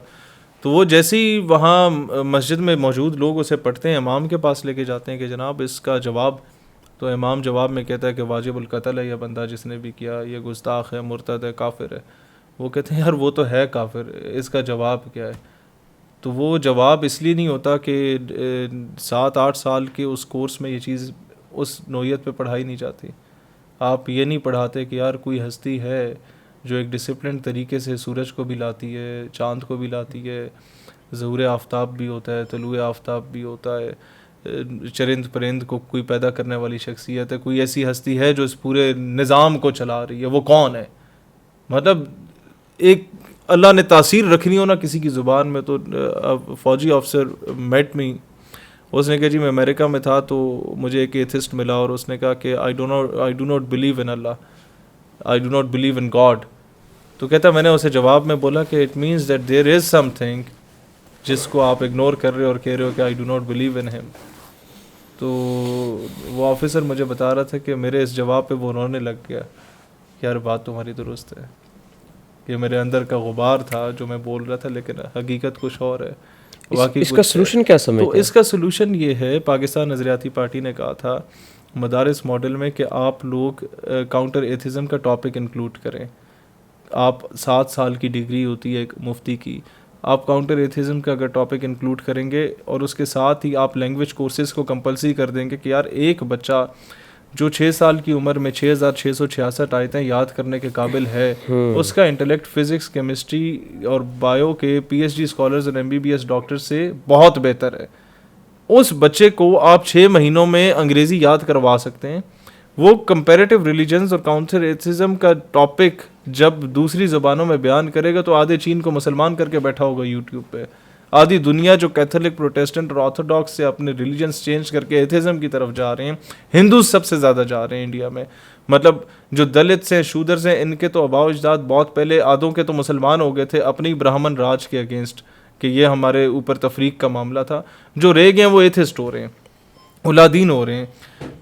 تو وہ جیسے ہی وہاں مسجد میں موجود لوگ اسے پڑھتے ہیں امام کے پاس لے کے جاتے ہیں کہ جناب اس کا جواب. تو امام جواب میں کہتا ہے کہ واجب القتل ہے یہ بندہ جس نے بھی کیا، یہ گستاخ ہے، مرتد ہے، کافر ہے. وہ کہتے ہیں یار وہ تو ہے کافر، اس کا جواب کیا ہے؟ تو وہ جواب اس لیے نہیں ہوتا کہ 7-8 سال کے اس کورس میں یہ چیز اس نوعیت پہ پڑھائی نہیں جاتی. آپ یہ نہیں پڑھاتے کہ یار کوئی ہستی ہے جو ایک ڈسپلن طریقے سے سورج کو بھی لاتی ہے، چاند کو بھی لاتی ہے، ظہور آفتاب بھی ہوتا ہے، طلوع آفتاب بھی ہوتا ہے، چرند پرند کو کوئی پیدا کرنے والی شخصیت ہے، کوئی ایسی ہستی ہے جو اس پورے نظام کو چلا رہی ہے. وہ کون ہے؟ مطلب ایک اللہ نے تاثیر رکھنی ہو نا کسی کی زبان میں. تو فوجی آفیسر میٹ می، اس نے کہا جی میں امریکہ میں تھا تو مجھے ایک ایتھسٹ ملا اور اس نے کہا کہ I do not believe in Allah, I do not believe in God. تو کہتا میں نے اسے جواب میں بولا کہ it means that there is some thing جس کو آپ اگنور کر رہے ہو اور کہہ رہے ہو کہ I do not believe in ہم. تو وہ آفیسر مجھے بتا رہا تھا کہ میرے اس جواب پہ وہ رونے لگ گیا. یار بات تمہاری درست ہے، یہ میرے اندر کا غبار تھا جو میں بول رہا تھا، لیکن حقیقت کچھ اور ہے. اس کا سلوشن کیا سمجھتے ہیں؟ تو اس کا سلوشن یہ ہے، پاکستان نظریاتی پارٹی نے کہا تھا مدارس ماڈل میں کہ آپ لوگ کاؤنٹر ایتھزم کا ٹاپک انکلوڈ کریں. آپ 7 سال کی ڈگری ہوتی ہے ایک مفتی کی، آپ کاؤنٹر ایتھزم کا اگر ٹاپک انکلوڈ کریں گے اور اس کے ساتھ ہی آپ لینگویج کورسز کو کمپلسری کر دیں گے کہ یار ایک بچہ جو 6 سال کی عمر میں 6666 آیتیں یاد کرنے کے قابل ہے، اس کا انٹلیکٹ فزکس، کیمسٹری اور بایو کے PhD اسکالرز اور MBBS ڈاکٹر سے بہت بہتر ہے. اس بچے کو آپ 6 مہینوں میں انگریزی یاد کروا سکتے ہیں. وہ کمپیریٹیو ریلیجنز اور کاؤنٹر ایتھزم کا ٹاپک جب دوسری زبانوں میں بیان کرے گا تو آدھے چین کو مسلمان کر کے بیٹھا ہوگا یوٹیوب پہ. آدھی دنیا جو کیتھولک، پروٹیسٹنٹ اور آرتھوڈاکس سے اپنے ریلیجنس چینج کر کے ایتھزم کی طرف جا رہے ہیں. ہندوز سب سے زیادہ جا رہے ہیں انڈیا میں. مطلب جو دلت سے، شودرز ہیں، ان کے تو آباء و اجداد بہت پہلے آدھوں کے تو مسلمان ہو گئے تھے اپنی برہمن راج کے اگینسٹ کہ یہ ہمارے اوپر تفریق کا معاملہ تھا. جو رہ گئے ہیں وہ ایتھسٹ ہو رہے ہیں، اولادین ہو رہے ہیں.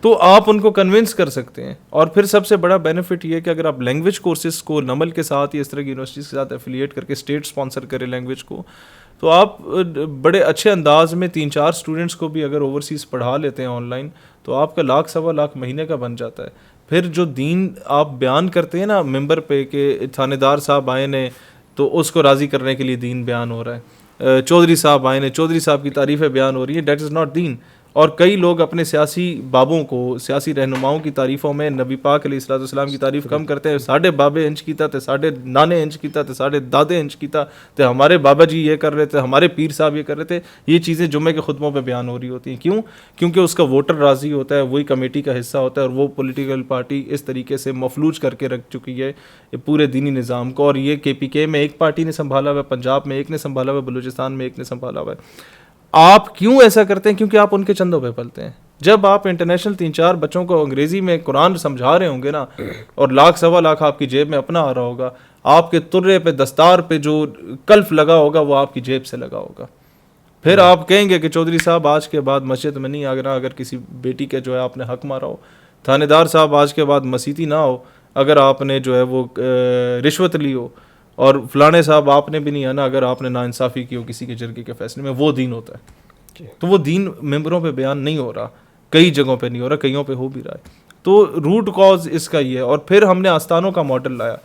تو آپ ان کو کنونس کر سکتے ہیں. اور پھر سب سے بڑا بینیفٹ یہ ہے کہ اگر آپ لینگویج کورسز کو نمل کے ساتھ یا اس طرح کی یونیورسٹیز کے ساتھ ایفیلیٹ کر کے اسٹیٹ اسپانسر کریں لینگویج کو، تو آپ بڑے اچھے انداز میں 3-4 اسٹوڈنٹس کو بھی اگر اوورسیز پڑھا لیتے ہیں آن لائن تو آپ کا 1,00,000-1,25,000 مہینے کا بن جاتا ہے. پھر جو دین آپ بیان کرتے ہیں نا ممبر پہ کہ تھانے دار صاحب آئے نے تو اس کو راضی کرنے کے لیے دین بیان ہو رہا ہے، چودھری صاحب آئے نے، چودھری صاحب کی تعریفیں بیان ہو رہی ہیں، دیٹ از ناٹ دین. اور کئی لوگ اپنے سیاسی بابوں کو، سیاسی رہنماؤں کی تعریفوں میں نبی پاک علیہ الصلوۃ والسلام کی تعریف کم کرتے ہیں. ساڈے بابے انج کیتا تے ساڈے نانے انج کیتا تے ساڈے دادے انج کیتا تے ہمارے بابا جی یہ کر رہے تھے، ہمارے پیر صاحب یہ کر رہے تھے. یہ چیزیں جمعے کے خطبوں پہ بیان ہو رہی ہوتی ہیں. کیوں؟ کیونکہ اس کا ووٹر راضی ہوتا ہے، وہی کمیٹی کا حصہ ہوتا ہے، اور وہ پولیٹیکل پارٹی اس طریقے سے مفلوج کر کے رکھ چکی ہے پورے دینی نظام کو. اور یہ KPK میں ایک پارٹی نے سنبھالا ہوا ہے، پنجاب میں ایک نے سنبھالا ہوا ہے، بلوچستان میں ایک نے سنبھالا ہوا ہے. آپ کیوں ایسا کرتے ہیں؟ کیونکہ آپ ان کے چندوں پہ پلتے ہیں. جب آپ انٹرنیشنل 3-4 بچوں کو انگریزی میں قرآن سمجھا رہے ہوں گے نا، اور 1,00,000-1,25,000 آپ کی جیب میں اپنا آ رہا ہوگا، آپ کے ترے پہ دستار پہ جو کلف لگا ہوگا وہ آپ کی جیب سے لگا ہوگا. پھر آپ کہیں گے کہ چودھری صاحب آج کے بعد مسجد میں نہیں آگنا اگر کسی بیٹی کے جو ہے آپ نے حق مارا ہو. تھانے دار صاحب آج کے بعد مسیتی نہ ہو اگر آپ نے جو ہے وہ رشوت لی ہو. اور فلانے صاحب آپ نے بھی نہیں آنا اگر آپ نے ناانصافی کی ہو کسی کے جرگے کے فیصلے میں. وہ دین ہوتا ہے. تو وہ دین ممبروں پہ بیان نہیں ہو رہا, کئی جگہوں پہ نہیں ہو رہا, کئیوں پہ ہو بھی رہا ہے. تو روٹ کاز اس کا یہ ہے. اور پھر ہم نے آستانوں کا ماڈل لایا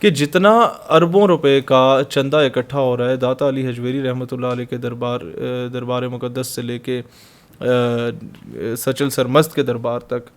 کہ جتنا اربوں روپے کا چندہ اکٹھا ہو رہا ہے داتا علی حجویری رحمۃ اللہ علیہ کے دربار مقدس سے لے کے سچل سرمست کے دربار تک,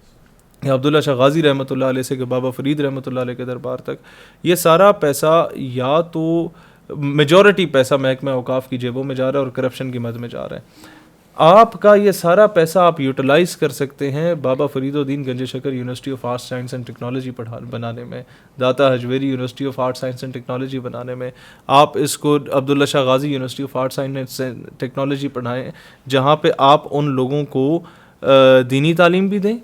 یا عبداللہ شاہ غازی رحمۃ اللہ علیہ سے کہ بابا فرید رحمۃ اللہ علیہ کے دربار تک, یہ سارا پیسہ یا تو میجورٹی پیسہ محکمہ اوقاف کی جیبوں میں جا رہا ہے اور کرپشن کی مد میں جا رہا ہے. آپ کا یہ سارا پیسہ آپ یوٹیلائز کر سکتے ہیں بابا فرید الدین Ganj Shakar university of arts science and technology بنانے میں, Data Hujwiri university of arts science and technology بنانے میں. آپ اس کو Abdullah Shah Ghazi university of arts science and technology پڑھائیں جہاں پہ آپ ان لوگوں کو دینی تعلیم بھی دیں,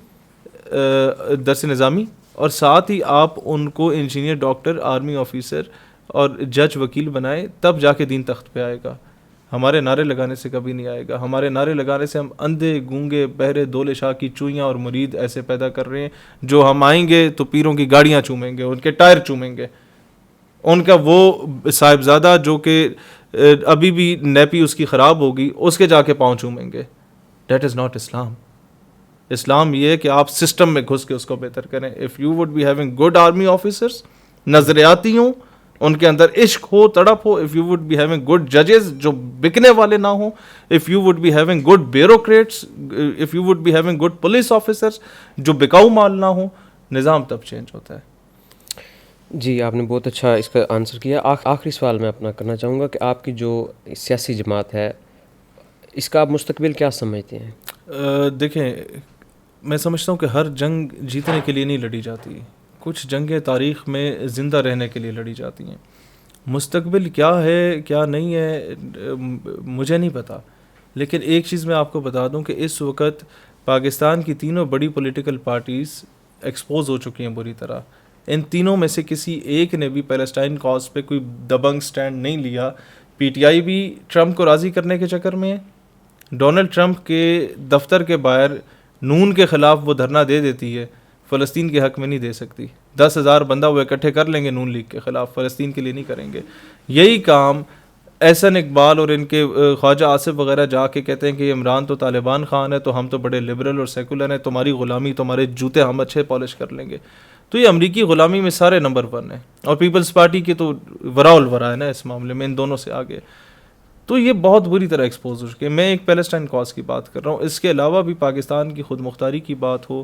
درس نظامی, اور ساتھ ہی آپ ان کو انجینئر, ڈاکٹر, آرمی آفیسر اور جج وکیل بنائیں. تب جا کے دین تخت پہ آئے گا. ہمارے نعرے لگانے سے کبھی نہیں آئے گا. ہمارے نعرے لگانے سے ہم اندھے گونگے بہرے دولے شاہ کی چوئیاں اور مرید ایسے پیدا کر رہے ہیں جو ہم آئیں گے تو پیروں کی گاڑیاں چومیں گے, ان کے ٹائر چومیں گے, ان کا وہ صاحبزادہ جو کہ ابھی بھی نیپی اس کی خراب ہوگی اس کے جا کے پاؤں چومیں گے. دیٹ از ناٹ اسلام. اسلام یہ ہے کہ آپ سسٹم میں گھس کے اس کو بہتر کریں. If you would be having good army officers, نظریاتی ہوں, ان کے اندر عشق ہو, تڑپ ہو, if you would be having good ججز جو بکنے والے نہ ہوں, if you would be having good bureaucrats, if you would be having good police officers جو بکاؤ مال نہ ہوں, نظام تب چینج ہوتا ہے. جی آپ نے بہت اچھا اس کا آنسر کیا. آخری سوال میں اپنا کرنا چاہوں گا کہ آپ کی جو سیاسی جماعت ہے اس کا آپ مستقبل کیا سمجھتے ہیں؟ دیکھیں, میں سمجھتا ہوں کہ ہر جنگ جیتنے کے لیے نہیں لڑی جاتی, کچھ جنگیں تاریخ میں زندہ رہنے کے لیے لڑی جاتی ہیں. مستقبل کیا ہے کیا نہیں ہے مجھے نہیں پتا, لیکن ایک چیز میں آپ کو بتا دوں کہ اس وقت پاکستان کی تینوں بڑی پولیٹیکل پارٹیز ایکسپوز ہو چکی ہیں بری طرح. ان تینوں میں سے کسی ایک نے بھی پیلسٹائن کاز پہ کوئی دبنگ سٹینڈ نہیں لیا. پی ٹی آئی بھی ٹرمپ کو راضی کرنے کے چکر میں ہے. ڈونلڈ ٹرمپ کے دفتر کے باہر نون کے خلاف وہ دھرنا دے دیتی ہے, فلسطین کے حق میں نہیں دے سکتی. 10,000 بندہ وہ اکٹھے کر لیں گے نون لیگ کے خلاف, فلسطین کے لیے نہیں کریں گے. یہی کام احسن اقبال اور ان کے خواجہ آصف وغیرہ جا کے کہتے ہیں کہ عمران تو طالبان خان ہے تو ہم تو بڑے لبرل اور سیکولر ہیں, تمہاری غلامی, تمہارے جوتے ہم اچھے پالش کر لیں گے. تو یہ امریکی غلامی میں سارے نمبر 1 ہیں, اور پیپلز پارٹی کی تو ورا الورا ہے نا اس معاملے میں, ان دونوں سے آگے. تو یہ بہت بری طرح ایکسپوز ہو چکے. میں ایک پیلسٹائن کاز کی بات کر رہا ہوں, اس کے علاوہ بھی پاکستان کی خود مختاری کی بات ہو,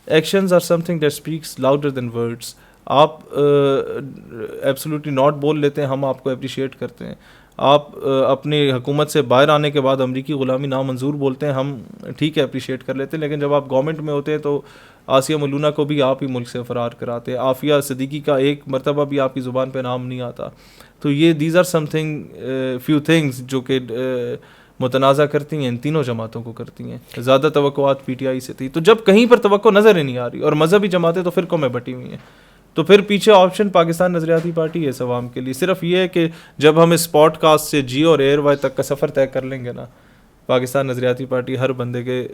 actions are something that speaks louder than words. آپ ایبسلیوٹلی ناٹ بول لیتے ہیں, ہم آپ کو اپریشیٹ کرتے ہیں. آپ اپنی حکومت سے باہر آنے کے بعد امریکی غلامی نامنظور بولتے ہیں, ہم ٹھیک ہے اپریشیٹ کر لیتے ہیں, لیکن جب آپ گورنمنٹ میں ہوتے ہیں تو آسیہ ملونہ کو بھی آپ ہی ملک سے فرار کراتے ہیں. عافیہ صدیقی کا ایک مرتبہ بھی آپ کی زبان پہ نام نہیں آتا. تو یہ these are something few things جو کہ متنازع کرتی ہیں, ان تینوں جماعتوں کو کرتی ہیں. زیادہ توقعات پی ٹی آئی سے تھی, تو جب کہیں پر توقع نظر ہی نہیں آ رہی اور مذہبی جماعتیں تو فرقوں میں بٹی ہوئی ہیں, تو پھر پیچھے آپشن پاکستان نظریاتی پارٹی ہے اس عوام کے لیے. صرف یہ ہے کہ جب ہم اس پوڈ کاسٹ سے جیو اور ایئر وائی تک کا سفر طے کر لیں گے نا, پاکستان نظریاتی پارٹی ہر بندے کے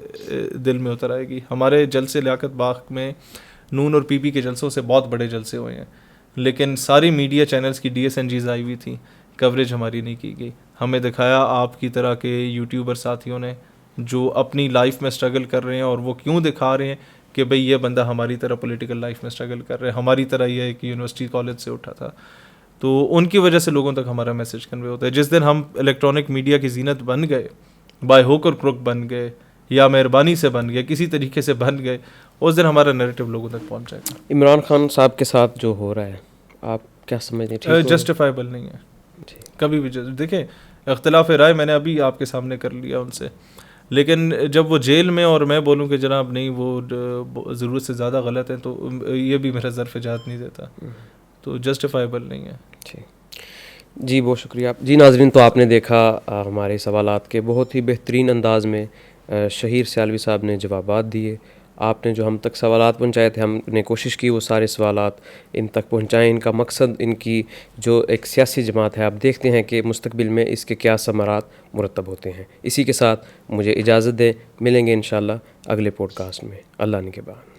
دل میں اتر آئے گی. ہمارے جلسے لیاقت باغ میں نون اور پی پی کے جلسوں سے بہت بڑے جلسے ہوئے ہیں, لیکن ساری میڈیا چینلز کی DSNGs آئی ہوئی تھیں, کوریج ہماری نہیں کی گئی. ہمیں دکھایا آپ کی طرح کے یوٹیوبر ساتھیوں نے جو اپنی لائف میں اسٹرگل کر رہے ہیں, اور وہ کیوں دکھا رہے ہیں کہ بھئی یہ بندہ ہماری طرح پولیٹیکل لائف میں اسٹرگل کر رہے ہیں, ہماری طرح یہ ہے کہ یونیورسٹی کالج سے اٹھا تھا. تو ان کی وجہ سے لوگوں تک ہمارا میسج کنوے ہوتا ہے. جس دن ہم الیکٹرانک میڈیا کی زینت بن گئے, بائی ہوک اور کروک بن گئے, یا مہربانی سے بن گئے, کسی طریقے سے بن گئے, اس دن ہمارا نیریٹو لوگوں تک پہنچ جائے گا. عمران خان صاحب کے ساتھ جو ہو رہا ہے آپ کیا سمجھتے ہیں؟ جسٹیفائبل نہیں ہے کبھی بھی. دیکھیں, اختلاف رائے میں نے ابھی آپ کے سامنے کر لیا ان سے, لیکن جب وہ جیل میں اور میں بولوں کہ جناب نہیں وہ ضرورت سے زیادہ غلط ہیں, تو یہ بھی میرا ظرف جات نہیں دیتا. تو جسٹیفائبل نہیں ہے. جی بہت شکریہ. جی ناظرین, تو آپ نے دیکھا ہمارے سوالات کے بہت ہی بہترین انداز میں شہیر سیالوی صاحب نے جوابات دیے, آپ نے جو ہم تک سوالات پہنچائے تھے، ہم نے کوشش کی وہ سارے سوالات ان تک پہنچائیں. ان کا مقصد، ان کی جو ایک سیاسی جماعت ہے، آپ دیکھتے ہیں کہ مستقبل میں اس کے کیا ثمرات مرتب ہوتے ہیں. اسی کے ساتھ مجھے اجازت دیں، ملیں گے انشاءاللہ اگلے پوڈ کاسٹ میں. اللہ نگہبان.